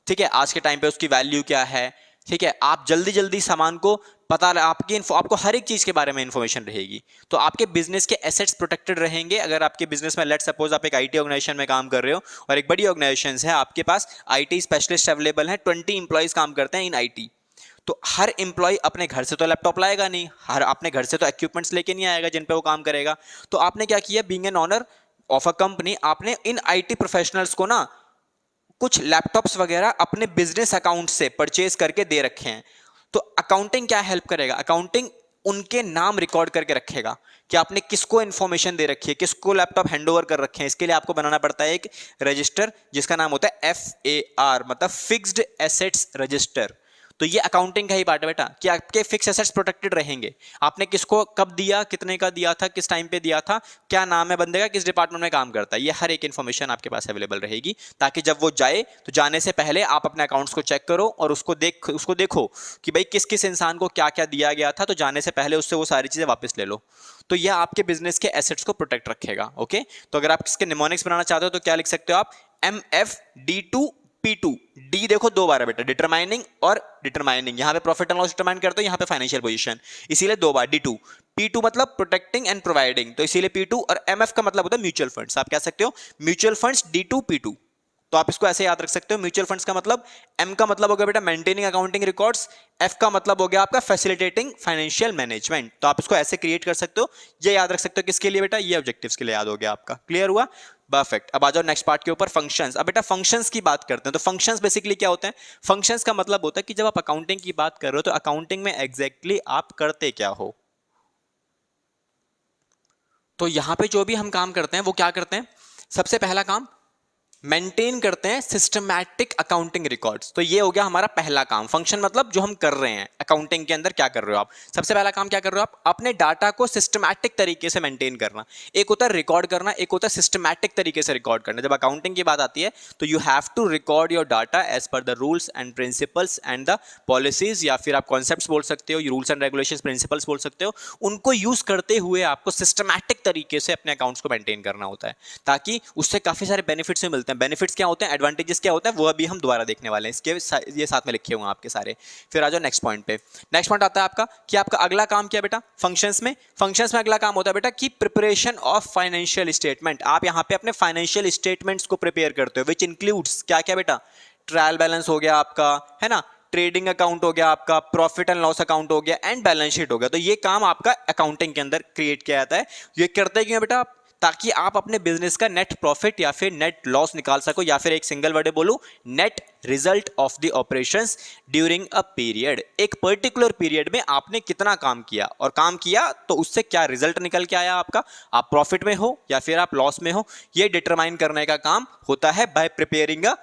ठीक है, आज के टाइम पे उसकी वैल्यू क्या है। ठीक है, आप जल्दी जल्दी सामान को पता, आपको हर एक चीज के बारे में इंफॉर्मेशन रहेगी। तो आपके बिजनेस के एसेट्स प्रोटेक्टेड रहेंगे। अगर आपके बिजनेस में, लेट सपोज आप एक आईटी ऑर्गेनाइजेशन में काम कर रहे हो और एक बड़ी ऑर्गेनाइजेशन है, आपके पास आईटी स्पेशलिस्ट अवेलेबल है, 20 इंप्लॉइज काम करते हैं इन आईटी। तो हर इंप्लॉय अपने घर से तो लैपटॉप लाएगा नहीं, हर अपने घर से तो इक्विपमेंट्स लेके नहीं आएगा जिन पे वो काम करेगा। तो आपने क्या किया, being an owner of a company, आपने इन आईटी प्रोफेशनल्स को ना कुछ लैपटॉप्स वगैरह अपने बिजनेस अकाउंट से परचेज करके दे रखे हैं। तो अकाउंटिंग क्या हेल्प करेगा? अकाउंटिंग उनके नाम रिकॉर्ड करके रखेगा कि आपने किसको इंफॉर्मेशन दे रखी है, किसको लैपटॉप हैंडओवर कर रखे हैं। इसके लिए आपको बनाना पड़ता है एक रजिस्टर जिसका नाम होता है FAR, मतलब फिक्स्ड एसेट्स रजिस्टर। तो ये अकाउंटिंग का ही पार्ट है बेटा कि आपके फिक्स एसेट्स प्रोटेक्टेड रहेंगे। आपने किसको कब दिया, कितने का दिया था, किस टाइम पे दिया था, क्या नाम है बंदे का, किस डिपार्टमेंट में काम करता है, ये हर एक इंफॉर्मेशन आपके पास अवेलेबल रहेगी। ताकि जब वो जाए तो जाने से पहले आप अपने अकाउंट्स को चेक करो और उसको देखो कि भाई किस किस इंसान को क्या क्या दिया गया था, तो जाने से पहले उससे वो सारी चीजें वापस ले लो। तो यह आपके बिजनेस के एसेट्स को प्रोटेक्ट रखेगा। ओके, तो अगर आप इसके निमोनिक्स बनाना चाहते हो तो क्या लिख सकते हो आप? MFD2 P2। डी देखो दो बार है बेटा, डिटरमाइनिंग और डिटरमाइनिंग। यहां पे प्रॉफिट एंड लॉस डिटरमाइन करते हो, यहां पे फाइनेंशियल पोजीशन, इसीलिए दो बार D2। P2 मतलब प्रोटेक्टिंग एंड प्रोवाइडिंग, तो इसीलिए P2। और MF का मतलब होता है म्यूचुअल फंड्स। आप कह सकते हो म्यूचुअल फंड्स D2 P2। तो आप इसको ऐसे याद रख सकते हो। म्यूचुअल फंड्स का मतलब, M का मतलब हो गया बेटा मेंटेनिंग अकाउंटिंग रिकॉर्ड्स, F का मतलब हो गया आपका फैसिलिटेटिंग फाइनेंशियल मैनेजमेंट। तो आप इसको ऐसे क्रिएट कर सकते हो, ये याद रख सकते हो किसके लिए बेटा? ये ऑब्जेक्टिव्स के लिए याद हो गया आपका। क्लियर हुआ? परफेक्ट। अब आ जाओ नेक्स्ट पार्ट के ऊपर, फंक्शंस। अब बेटा फंक्शंस की बात करते हैं। तो फंक्शंस बेसिकली क्या होते हैं? फंक्शंस का मतलब होता है कि जब आप अकाउंटिंग की बात कर रहे हो तो अकाउंटिंग में एग्जैक्टली आप करते क्या हो। तो यहां पे जो भी हम काम करते हैं वो क्या करते हैं? सबसे पहला काम मेंटेन करते हैं सिस्टमैटिक अकाउंटिंग रिकॉर्ड्स। तो ये हो गया हमारा पहला काम। फंक्शन मतलब जो हम कर रहे हैं अकाउंटिंग के अंदर, क्या कर रहे हो आप? सबसे पहला काम क्या कर रहे हो आप? अपने डाटा को सिस्टमैटिक तरीके से मेंटेन करना। एक होता है रिकॉर्ड करना, एक होता है सिस्टमैटिक तरीके से रिकॉर्ड करना। जब अकाउंटिंग की बात आती है तो you have to record your data as per the rules and principles and the policies, या फिर आप कॉन्सेप्ट्स बोल सकते हो, रूल्स एंड रेगुलेशंस, प्रिंसिपल्स बोल सकते हो। उनको यूज करते हुए आपको सिस्टमैटिक तरीके से अपने अकाउंट्स को मेंटेन करना होता है, ताकि उससे काफी सारे बेनिफिट्स मिलते हैं। बेनिफिट्स क्या होते हैं, एडवांटेजेस क्या होते हैं, वो अभी हम दोबारा देखने वाले हैं। इसके ये साथ में लिखे हुए हैं आपके सारे। फिर आ जाओ नेक्स्ट पॉइंट पे। नेक्स्ट पॉइंट आता है आपका कि आपका अगला काम क्या बेटा? फंक्शंस में अगला काम होता है बेटा कि प्रिपरेशन ऑफ फाइनेंशियल स्टेटमेंट। आप यहां पे अपने फाइनेंशियल स्टेटमेंट्स को प्रिपेयर करते हो, विच इंक्लूड्स क्या क्या बेटा? ट्रायल बैलेंस हो गया आपका, है ना, ट्रेडिंग अकाउंट हो गया आपका, प्रॉफिट एंड लॉस अकाउंट हो गया, एंड बैलेंस शीट हो गया। तो ये काम आपका अकाउंटिंग के अंदर क्रिएट किया जाता है। ये करते क्यों बेटा? ताकि आप अपने बिजनेस का नेट प्रॉफिट या फिर नेट लॉस निकाल सको, या फिर एक सिंगल वर्ड बोलूं, net result of the operations during a period. एक पर्टिकुलर पीरियड में आपने कितना काम किया, और काम किया तो उससे क्या रिजल्ट निकल के आया आपका, आप प्रॉफिट में हो या फिर आप लॉस में हो, ये डिटरमाइन करने का काम होता है by preparing a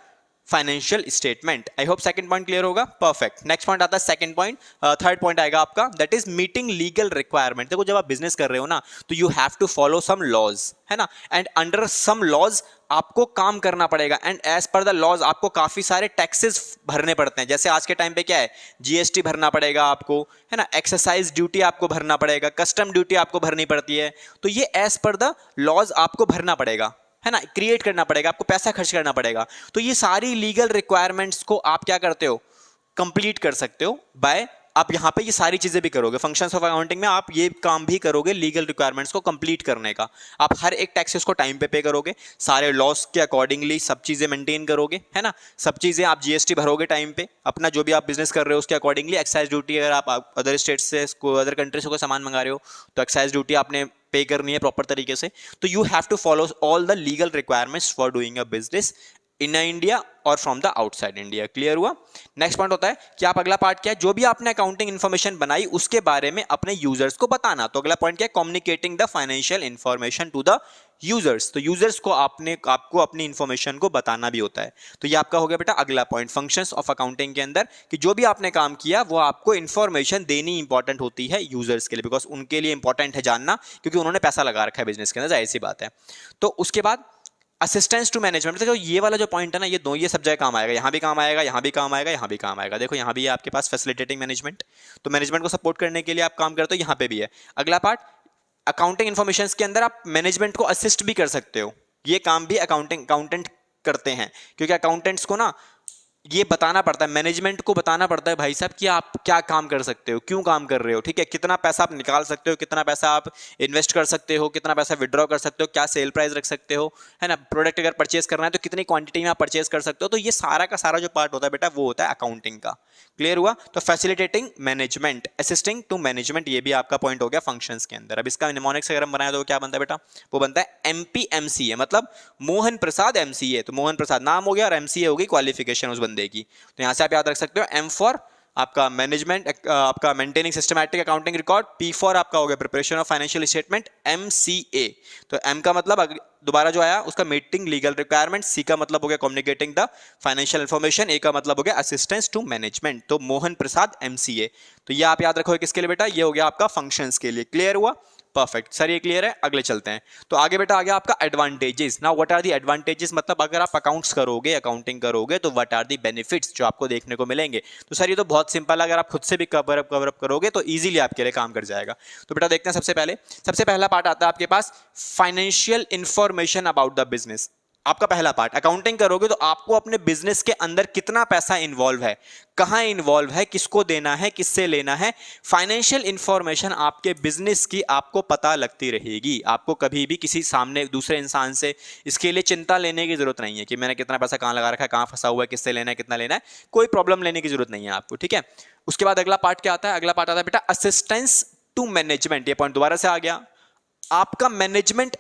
financial statement. I hope second point clear होगा। परफेक्ट। नेक्स्ट पॉइंट आता है सेकंड पॉइंट, थर्ड पॉइंट आएगा आपका, that is meeting legal requirement. देखो जब आप बिजनेस कर रहे हो ना तो you have to follow some laws, है ना, एंड अंडर सम लॉज आपको काम करना पड़ेगा and as per the laws आपको काफी सारे टैक्सेस भरने पड़ते हैं। जैसे आज के टाइम पे क्या है, जीएसटी भरना पड़ेगा आपको, है ना, एक्सरसाइज ड्यूटी आपको भरना पड़ेगा, कस्टम ड्यूटी आपको भरनी पड़ती है। तो ये एज पर द लॉज आपको भरना पड़ेगा, है ना, क्रिएट करना पड़ेगा, आपको पैसा खर्च करना पड़ेगा। तो ये सारी लीगल रिक्वायरमेंट्स को आप क्या करते हो, कंप्लीट कर सकते हो बाय, आप यहां पे ये सारी चीजें भी करोगे। फंक्शंस ऑफ अकाउंटिंग में आप ये काम भी करोगे लीगल रिक्वायरमेंट्स को कंप्लीट करने का। आप हर एक टैक्सेस को टाइम पे करोगे, सारे लॉस के अकॉर्डिंगली सब चीजें मेंटेन करोगे, है ना, सब चीजें आप जीएसटी भरोगे टाइम पे, अपना जो भी आप बिजनेस कर रहे हो उसके अकॉर्डिंगली। एक्साइज ड्यूटी अगर आप अदर स्टेट से अदर कंट्री से कोई सामान मंगा रहे हो तो एक्साइज ड्यूटी आपने पे करनी है प्रॉपर तरीके से। तो you have to follow all the legal requirements for doing a business in India और from the outside India. Clear हुआ? नेक्स्ट पॉइंट होता है कि आप अगला पार्ट क्या है, जो भी आपने अकाउंटिंग इन्फॉर्मेशन बनाई उसके बारे में अपने यूजर्स को बताना। तो अगला पॉइंट क्या है, communicating the financial information to the users. तो यूजर्स को आपको अपनी इंफॉर्मेशन को बताना भी होता है। तो ये आपका हो गया बेटा अगला पॉइंट फंक्शंस ऑफ अकाउंटिंग के अंदर, कि जो भी आपने काम किया वो आपको इंफॉर्मेशन देनी इंपॉर्टेंट होती है यूजर्स के लिए, बिकॉज उनके लिए इंपॉर्टेंट है जानना, क्योंकि उन्होंने पैसा लगा रखा है बिजनेस के अंदर, जाहिर सी बात है। तो उसके बाद असिस्टेंस टू मैनेजमेंट, देखो ये वाला जो पॉइंट है ना, ये सब जगह काम आएगा, यहाँ भी काम आएगा, यहाँ भी काम आएगा, यहाँ भी काम आएगा। देखो यहाँ भी है आपके पास फैसिलिटेटिंग मैनेजमेंट, तो मैनेजमेंट को सपोर्ट करने के लिए आप काम करते हो, यहाँ पे भी है। अगला पार्ट अकाउंटिंग इन्फॉर्मेशन के अंदर आप मैनेजमेंट को असिस्ट भी कर सकते हो, ये काम भी अकाउंटेंट करते हैं, क्योंकि अकाउंटेंट्स को ना ये बताना पड़ता है, मैनेजमेंट को बताना पड़ता है भाई साहब कि आप क्या काम कर सकते हो, क्यों काम कर रहे हो, ठीक है, कितना पैसा आप निकाल सकते हो, कितना पैसा आप इन्वेस्ट कर सकते हो, कितना पैसा विड्रॉ कर सकते हो, क्या सेल प्राइस रख सकते हो, है ना, प्रोडक्ट अगर परचेज करना है तो कितनी क्वांटिटी में आप परचेज कर सकते हो। तो ये सारा का सारा जो पार्ट होता है बेटा वो होता है अकाउंटिंग का। क्लियर हुआ? तो facilitating management, assisting to management, ये भी आपका पॉइंट हो गया फंक्शंस के अंदर। अब इसका निमोनिक्स अगर हम बनाए तो क्या बनता है बेटा, वो बनता है एमपीएमसीए, मतलब मोहन प्रसाद एमसीए। तो मोहन प्रसाद नाम हो गया और एमसीए होगी क्वालिफिकेशन उस बंदे की। तो यहां से आप याद रख सकते हो, एम फॉर आपका मैनेजमेंट, आपका maintaining systematic accounting record, P for आपका हो गया preparation of financial statement, MCA. तो एम का मतलब दोबारा जो आया उसका मीटिंग लीगल रिक्वायरमेंट, सी का मतलब हो गया कम्युनिकेटिंग द फाइनेंशियल इंफॉर्मेशन, ए का मतलब हो गया असिस्टेंस टू मैनेजमेंट। तो मोहन प्रसाद एमसीए, तो ये आप याद रखोगे किसके लिए बेटा, ये हो गया आपका फंक्शंस के लिए। क्लियर हुआ? परफेक्ट सर, ये क्लियर है। अगले चलते हैं। तो आगे बेटा आ गया आपका advantages. Now what are the advantages, मतलब अगर आप अकाउंट्स करोगे, अकाउंटिंग करोगे तो व्हाट आर द बेनिफिट्स जो आपको देखने को मिलेंगे। तो सर ये तो बहुत सिंपल है, अगर आप खुद से भी कवर अप करोगे तो इजीली आपके लिए काम कर जाएगा। तो बेटा देखते हैं, सबसे पहला पार्ट आता है आपके पास financial information about the business. आपका पहला पार्ट, अकाउंटिंग करोगे तो आपको अपने बिजनेस के अंदर कितना पैसा इन्वॉल्व है, कहां इन्वॉल्व है, किसको देना है, किससे लेना है, फाइनेंशियल इंफॉर्मेशन आपके बिजनेस की आपको पता लगती रहेगी। आपको कभी भी किसी सामने दूसरे इंसान से इसके लिए चिंता लेने की जरूरत नहीं है कि मैंने कितना पैसा कहां लगा रखा है, कहां फंसा हुआ है, किससे लेना है, कितना लेना है, कोई प्रॉब्लम लेने की जरूरत नहीं है आपको, ठीक है। उसके बाद अगला पार्ट क्या आता है, अगला पार्ट आता है बेटा असिस्टेंस टू मैनेजमेंट। ये पॉइंट दोबारा से आ गया, आपका मैनेजमेंट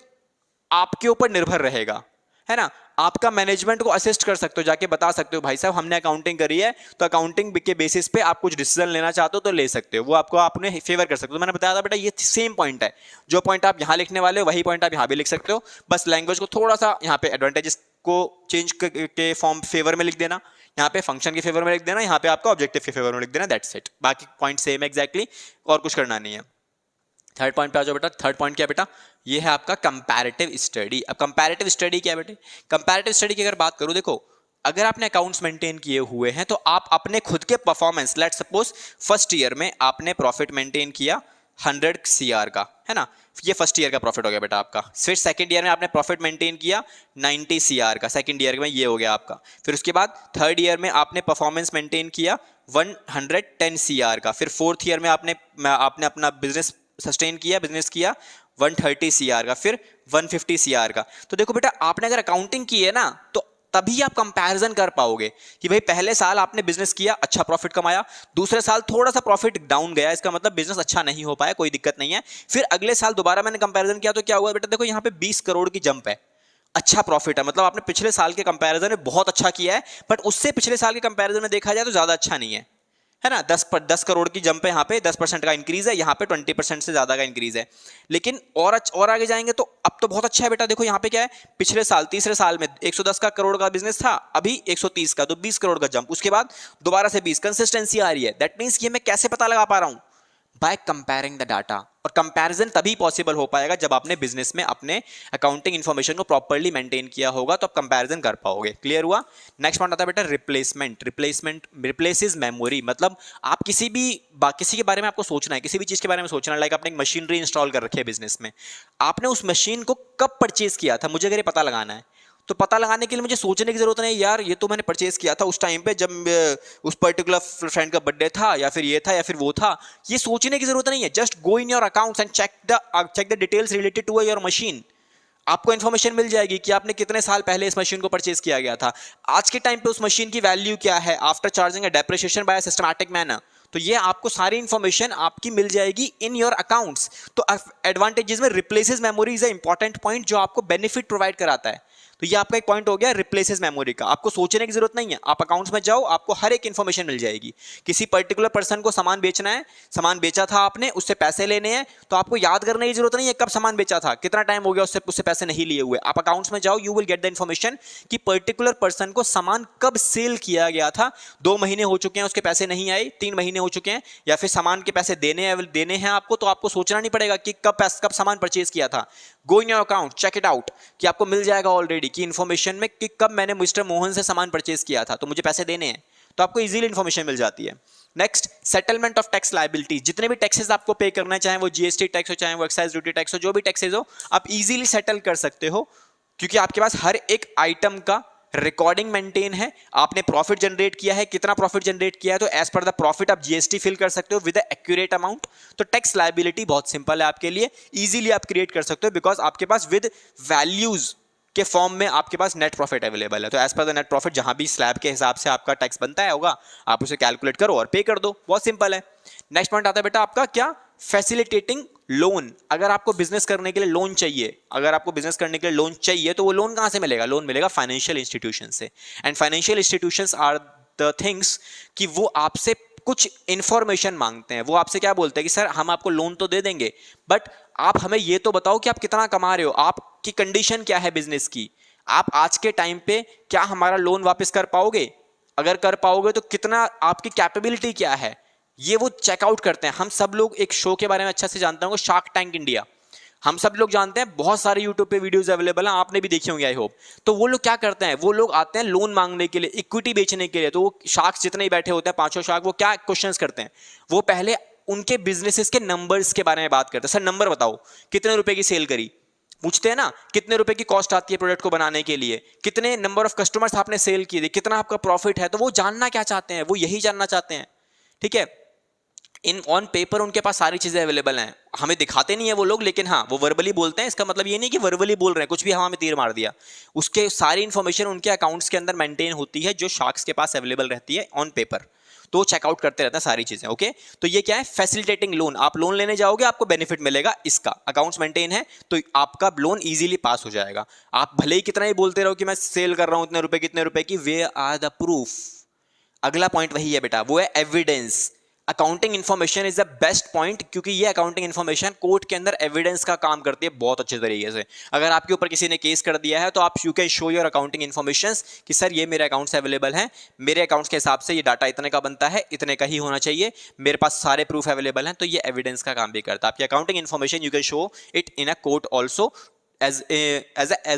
आपके ऊपर निर्भर रहेगा, है ना, आपका मैनेजमेंट को असिस्ट कर सकते हो, जाके बता सकते हो भाई साहब हमने अकाउंटिंग करी है, तो अकाउंटिंग के बेसिस पे आप कुछ डिसीजन लेना चाहते हो तो ले सकते हो, वो आपको आपने फेवर कर सकते हो। तो मैंने बताया था बेटा ये सेम पॉइंट है, जो पॉइंट आप यहां लिखने वाले हो वही पॉइंट आप यहां भी लिख सकते हो, बस लैंग्वेज को थोड़ा सा यहाँ पे एडवांटेजेस को चेंज के फॉर्म फेवर में लिख देना, यहाँ पे फंक्शन के फेवर में लिख देना, यहाँ पे आपका ऑब्जेक्टिव के फेवर में लिख देना, दैट्स इट। बाकी पॉइंट सेम है एग्जैक्टली, और कुछ करना नहीं है। थर्ड पॉइंट पे आ जाओ बेटा। थर्ड पॉइंट क्या बेटा, ये है आपका कंपैरेटिव स्टडी। अब कंपैरेटिव स्टडी क्या है बेटे, कंपैरेटिव स्टडी की अगर बात करूं, देखो अगर आपने अकाउंट्स मेंटेन किए हुए हैं तो आप अपने खुद के performance, let's suppose first year में आपने प्रॉफिट मेंटेन किया 100 CR का, है ना, ये फर्स्ट ईयर का प्रॉफिट हो गया बेटा आपका। फिर सेकंड ईयर में आपने प्रॉफिट मेंटेन किया 90 CR का, सेकंड ईयर में ये हो गया आपका। फिर उसके बाद थर्ड ईयर में आपने परफॉर्मेंस मेंटेन किया 110 CR का। फिर फोर्थ ईयर में आपने अपना बिजनेस सस्टेन किया, बिजनेस किया 130 CR का, फिर 150 CR का। तो देखो बेटा आपने अगर अकाउंटिंग की है ना तो तभी आप कंपैरिजन कर पाओगे कि भाई पहले साल आपने बिजनेस किया, अच्छा प्रॉफिट कमाया, दूसरे साल थोड़ा सा प्रॉफिट डाउन गया, इसका मतलब बिजनेस अच्छा नहीं हो पाया, कोई दिक्कत नहीं है। फिर अगले साल दोबारा मैंने कंपैरिजन किया तो क्या हुआ बेटा, देखो यहाँ पे 20 करोड़ की जंप है, अच्छा प्रॉफिट है, मतलब आपने पिछले साल के कंपैरिजन में बहुत अच्छा किया है, बट उससे पिछले साल के कंपैरिजन में देखा जाए तो ज्यादा अच्छा नहीं है ना। 10 करोड़ की जंप है, यहाँ पे 10% का इंक्रीज है, यहाँ पे 20% से ज्यादा का इंक्रीज है। लेकिन और आगे जाएंगे तो अब तो बहुत अच्छा है बेटा। देखो यहाँ पे क्या है, पिछले साल तीसरे साल में 110 का करोड़ का बिजनेस था, अभी 130 का, तो 20 करोड़ का जंप, उसके बाद दोबारा से 20, कंसिस्टेंसी आ रही है। दैट मींस ये मैं कैसे पता लगा पा रहा हूं, बाय कंपेयरिंग द डाटा। और कंपैरिजन तभी पॉसिबल हो पाएगा जब आपने बिजनेस में अपने अकाउंटिंग इन्फॉर्मेशन को प्रॉपर्ली मेंटेन किया होगा, तो आप कंपैरिजन कर पाओगे। क्लियर हुआ? नेक्स्ट पॉइंट आता है बेटा रिप्लेसमेंट। Replaces memory. मतलब आप किसी के बारे में आपको सोचना है, किसी भी चीज के बारे में सोचना है, लाइक आपने एक मशीनरी इंस्टॉल कर रखी है बिजनेस में, आपने उस मशीन को कब परचेज किया था, मुझे अगर ये पता लगाना है, तो पता लगाने के लिए मुझे सोचने की जरूरत नहीं यार, ये तो मैंने परचेज किया था उस टाइम पे जब उस पर्टिकुलर फ्रेंड का बर्थडे था, या फिर ये था या फिर वो था। ये सोचने की जरूरत नहीं है। Just go in your accounts and check the details related to your machine. आपको इन्फॉर्मेशन मिल जाएगी कि आपने कितने साल पहले इस मशीन को परचेज किया गया था, आज के टाइम पे उस मशीन की वैल्यू क्या है after charging a depreciation by systematic manner. तो ये आपको सारी इंफॉर्मेशन आपकी मिल जाएगी इन योर अकाउंट्स। तो एडवांटेजेस में replaces memory is a important point जो आपको बेनिफिट प्रोवाइड कराता है। तो ये आपका एक पॉइंट हो गया रिप्लेसेस मेमोरी का। आपको सोचने की जरूरत नहीं है, आप अकाउंट्स में जाओ, आपको हर एक इंफॉर्मेशन मिल जाएगी। किसी पर्टिकुलर पर्सन को सामान बेचना है, सामान बेचा था आपने, उससे पैसे लेने हैं, तो आपको याद करने की जरूरत नहीं है कब सामान बेचा था, कितना टाइम हो गया उससे पैसे नहीं लिए हुए। आप अकाउंट्स में जाओ, you will get the information कि पर्टिकुलर पर्सन को सामान कब सेल किया गया था। 2 महीने हो चुके हैं, उसके पैसे नहीं आए, 3 महीने हो चुके हैं, या फिर सामान के पैसे देने हैं आपको, तो आपको सोचना नहीं पड़ेगा कि कब सामान परचेज किया था। Go in your account, check it out, कि आपको मिल जाएगा ऑलरेडी की इंफॉर्मेशन में कि कब मैंने मिस्टर मोहन से सामान परचेज किया था, तो मुझे पैसे देने हैं, तो आपको इजीली इंफॉर्मेशन मिल जाती है। Next, settlement of tax liability. जितने भी टैक्सेस आपको पे करना है, चाहे वो जीएसटी टैक्स हो, चाहे वो एक्साइज ड्यूटी टैक्स हो, जो भी टैक्सेस हो, आप इजीली सेटल कर सकते हो, क्योंकि आपके पास हर एक आइटम का रिकॉर्डिंग मेंटेन है। आपने प्रॉफिट जनरेट किया है, कितना प्रॉफिट जनरेट किया है, तो एज पर द प्रॉफिट आप जीएसटी फिल कर सकते हो विद एक्यूरेट अमाउंट। तो टैक्स लायबिलिटी बहुत सिंपल है आपके लिए, इजीली आप क्रिएट कर सकते हो, बिकॉज आपके पास विद वैल्यूज के फॉर्म में आपके पास नेट प्रॉफिट अवेलेबल है। तो as per the net profit जहां भी स्लैब के हिसाब से आपका टैक्स बनता है होगा, आप उसे कैलकुलेट करो और पे कर दो, बहुत सिंपल है। नेक्स्ट पॉइंट आता है बेटा आपका क्या, फैसिलिटेटिंग लोन। अगर आपको बिजनेस करने के लिए लोन चाहिए, तो वो लोन कहां से मिलेगा? लोन मिलेगा फाइनेंशियल इंस्टीट्यूशन से। And financial institutions are the things कि वो आपसे कुछ इंफॉर्मेशन मांगते हैं। वो आपसे क्या बोलते हैं कि सर हम आपको लोन तो दे देंगे, बट आप हमें ये तो बताओ कि आप कितना कमा रहे हो, आपकी कंडीशन क्या है बिजनेस की, आप आज के टाइम पे क्या हमारा लोन वापस कर पाओगे, अगर कर पाओगे तो कितना, आपकी कैपेबिलिटी क्या है, ये वो चेकआउट करते हैं। हम सब लोग एक शो के बारे में अच्छा से जानते होंगे, शार्क टैंक इंडिया, हम सब लोग जानते हैं, बहुत सारे यूट्यूब पे वीडियोस अवेलेबल हैं, आपने भी देखी होंगी आई होप। तो वो लोग क्या करते हैं, वो लोग आते हैं लोन मांगने के लिए, इक्विटी बेचने के लिए। तो वो शार्क्स जितने ही बैठे होते हैं, 5 शार्क, वो क्या क्वेश्चंस करते हैं, वो पहले उनके बिजनेसेस के नंबर्स के बारे में बात करते हैं। सर नंबर बताओ, कितने रुपए की सेल करी, पूछते हैं ना, कितने रुपए की कॉस्ट आती है प्रोडक्ट को बनाने के लिए, कितने नंबर ऑफ कस्टमर्स आपने सेल किए, कितना आपका प्रॉफिट है। तो वो जानना क्या चाहते हैं, वो यही जानना चाहते हैं, ठीक है। इन ऑन पेपर उनके पास सारी चीजें अवेलेबल हैं, हमें दिखाते नहीं है वो लोग, लेकिन हाँ वो वर्बली बोलते हैं। इसका मतलब ये नहीं कि वर्बली बोल रहे हैं, कुछ भी हवा में तीर मार दिया, उसके सारी इंफॉर्मेशन उनके अकाउंट्स के अंदर मेंटेन होती है, जो शार्क्स के पास अवेलेबल रहती है ऑन पेपर। तो चेकआउट करते रहते हैं सारी चीजें, ओके। तो ये क्या है, फैसिलिटेटिंग लोन। आप लोन लेने जाओगे, आपको बेनिफिट मिलेगा इसका, अकाउंट्स मेंटेन है तो आपका लोन इजीली पास हो जाएगा। आप भले ही कितना ही बोलते रहो कि मैं सेल कर रहा हूं इतने रुपए कितने रुपए की, वे आर द प्रूफ। अगला पॉइंट वही है बेटा, वो है evidence. Accounting information is the best point, क्योंकि ये अकाउंटिंग इन्फॉर्मेशन कोर्ट के अंदर एविडेंस का काम करती है बहुत अच्छे तरीके से। अगर आपके ऊपर किसी ने केस कर दिया है, तो आप you can show your accounting information कि सर ये मेरे अकाउंट्स अवेलेबल हैं, मेरे अकाउंट्स के हिसाब से ये डाटा इतने का बनता है, इतने का ही होना चाहिए, मेरे पास सारे प्रूफ अवेलेबल हैं। तो ये एविडेंस का काम भी करता है। आपकी accounting information you can show it in a court also as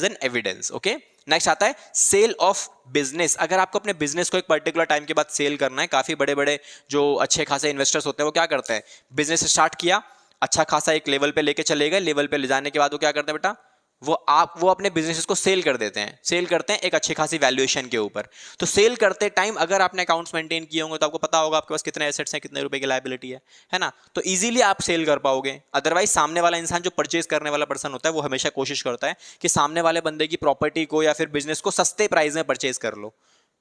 an evidence, okay. Next आता है सेल ऑफ बिजनेस। अगर आपको अपने बिजनेस को एक पर्टिकुलर टाइम के बाद सेल करना है, काफी बड़े बड़े जो अच्छे खासे इन्वेस्टर्स होते हैं वो क्या करते हैं, बिजनेस स्टार्ट किया, अच्छा खासा एक लेवल पे लेके चले गए, लेवल पे ले जाने के बाद वो क्या करते हैं बेटा, वो अपने बिजनेस को सेल कर देते हैं, सेल करते हैं एक अच्छी खासी वैल्यूएशन के ऊपर। तो सेल करते टाइम अगर आपने अकाउंट्स मेंटेन किए होंगे, तो आपको पता होगा आपके पास कितने एसेट्स हैं, कितने रुपए की लायबिलिटी है ना। तो इजीली आप सेल कर पाओगे। अदरवाइज सामने वाला इंसान जो परचेज करने वाला पर्सन होता है, वो हमेशा कोशिश करता है कि सामने वाले बंदे की प्रॉपर्टी को या फिर बिजनेस को सस्ते प्राइस में परचेज कर लो,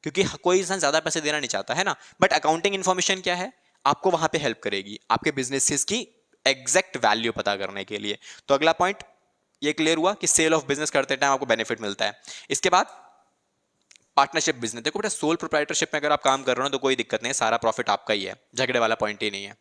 क्योंकि कोई इंसान ज्यादा पैसे देना नहीं चाहता है ना। बट अकाउंटिंग इन्फॉर्मेशन क्या है, आपको वहां पे हेल्प करेगी आपके बिजनेसेस की एग्जैक्ट वैल्यू पता करने के लिए। तो अगला पॉइंट ये क्लियर हुआ कि सेल ऑफ बिजनेस करते टाइम आपको बेनिफिट मिलता है। इसके बाद पार्टनरशिप बिजनेस। देखो बेटा, सोल प्रोप्राइटरशिप में अगर आप काम कर रहे हो तो कोई दिक्कत नहीं है, सारा प्रॉफिट आपका ही है, झगड़े वाला पॉइंट ही नहीं है।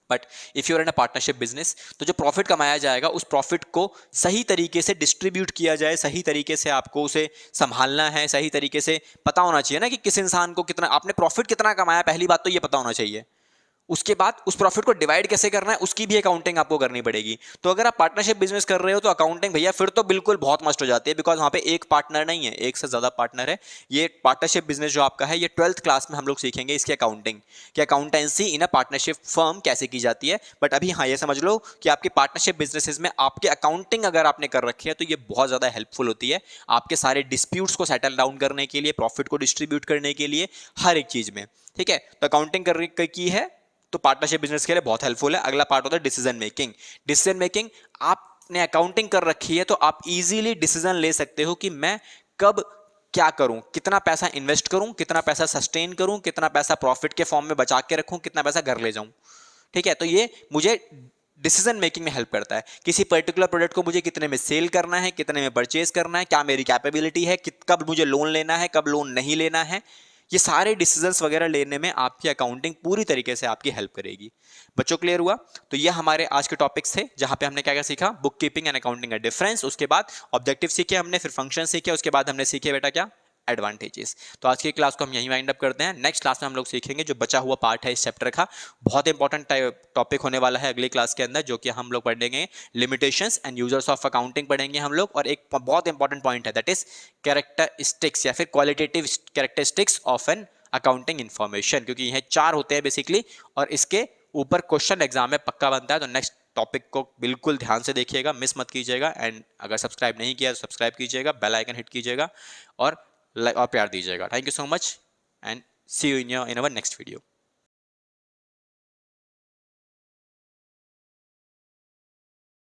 But if you are in a partnership business, तो जो प्रॉफिट कमाया जाएगा उस प्रॉफिट को सही तरीके से डिस्ट्रीब्यूट किया जाए, सही तरीके से आपको उसे संभालना है, सही तरीके से पता होना चाहिए ना कि किस इंसान को कितना, आपने प्रॉफिट कितना कमाया, पहली बात तो ये पता होना चाहिए। उसके बाद उस प्रॉफिट को डिवाइड कैसे करना है उसकी भी अकाउंटिंग आपको करनी पड़ेगी। तो अगर आप पार्टनरशिप बिजनेस कर रहे हो तो अकाउंटिंग भैया फिर तो बिल्कुल बहुत मस्ट हो जाती है, बिकॉज वहां पे एक पार्टनर नहीं है, एक से ज्यादा पार्टनर है। ये पार्टनरशिप बिजनेस जो आपका है, ये 12th क्लास में हम लोग सीखेंगे इसकी अकाउंटिंग, कि accountancy in a partnership firm कैसे की जाती है। बट अभी हाँ ये समझ लो कि आपकी पार्टनरशिप बिजनेसेस में आपके अकाउंटिंग अगर आपने कर रखी है तो ये बहुत ज्यादा हेल्पफुल होती है आपके सारे डिस्प्यूट्स को सेटल डाउन करने के लिए, प्रॉफिट को डिस्ट्रीब्यूट करने के लिए, हर एक चीज में। ठीक है, तो अकाउंटिंग कर की है तो पार्टनरशिप बिजनेस के लिए बहुत हेल्पफुल है। अगला पार्ट होता है डिसीजन मेकिंग। डिसीजन मेकिंग, आपने अकाउंटिंग कर रखी है तो आप इजीली डिसीजन ले सकते हो कि मैं कब क्या करूं, कितना पैसा इन्वेस्ट करूं, कितना पैसा सस्टेन करूं, कितना पैसा प्रॉफिट के फॉर्म में बचा के रखूं, कितना पैसा घर ले जाऊं। ठीक है, तो ये मुझे डिसीजन मेकिंग में हेल्प करता है। किसी पर्टिकुलर प्रोडक्ट को मुझे कितने में सेल करना है, कितने में परचेज करना है, क्या मेरी कैपेबिलिटी है, कब मुझे लोन लेना है, कब लोन नहीं लेना है, ये सारे डिसीजंस वगैरह लेने में आपकी अकाउंटिंग पूरी तरीके से आपकी हेल्प करेगी। बच्चों क्लियर हुआ? तो ये हमारे आज के टॉपिक्स थे जहां पे हमने क्या क्या सीखा, बुक कीपिंग एंड अकाउंटिंग का डिफरेंस, उसके बाद ऑब्जेक्टिव सीखे हमने, फिर फंक्शन सीखे, उसके बाद हमने सीखे बेटा क्या, एडवांटेजेस। तो आज की क्लास को हम यहीं वाइंड अप करते हैं। नेक्स्ट क्लास में हम लोग सीखेंगे जो बचा हुआ पार्ट है इस चैप्टर का, बहुत इंपॉर्टेंट टॉपिक होने वाला है अगली क्लास के अंदर, जो कि हम लोग पढ़ेंगे limitations and users of accounting पढ़ेंगे हम लोग। और एक बहुत इंपॉर्टेंट पॉइंट है दैट इज कैरेक्टरिस्टिक्स या फिर qualitative characteristics of an accounting information, क्योंकि यह 4 होते हैं बेसिकली और इसके ऊपर क्वेश्चन एग्जाम में पक्का बनता है। तो नेक्स्ट टॉपिक को बिल्कुल ध्यान से देखिएगा, मिस मत कीजिएगा। एंड अगर सब्सक्राइब नहीं किया तो सब्सक्राइब कीजिएगा, बेल आइकन हिट कीजिएगा और प्यार दीजिएगा। Thank you so much and see you in our next video.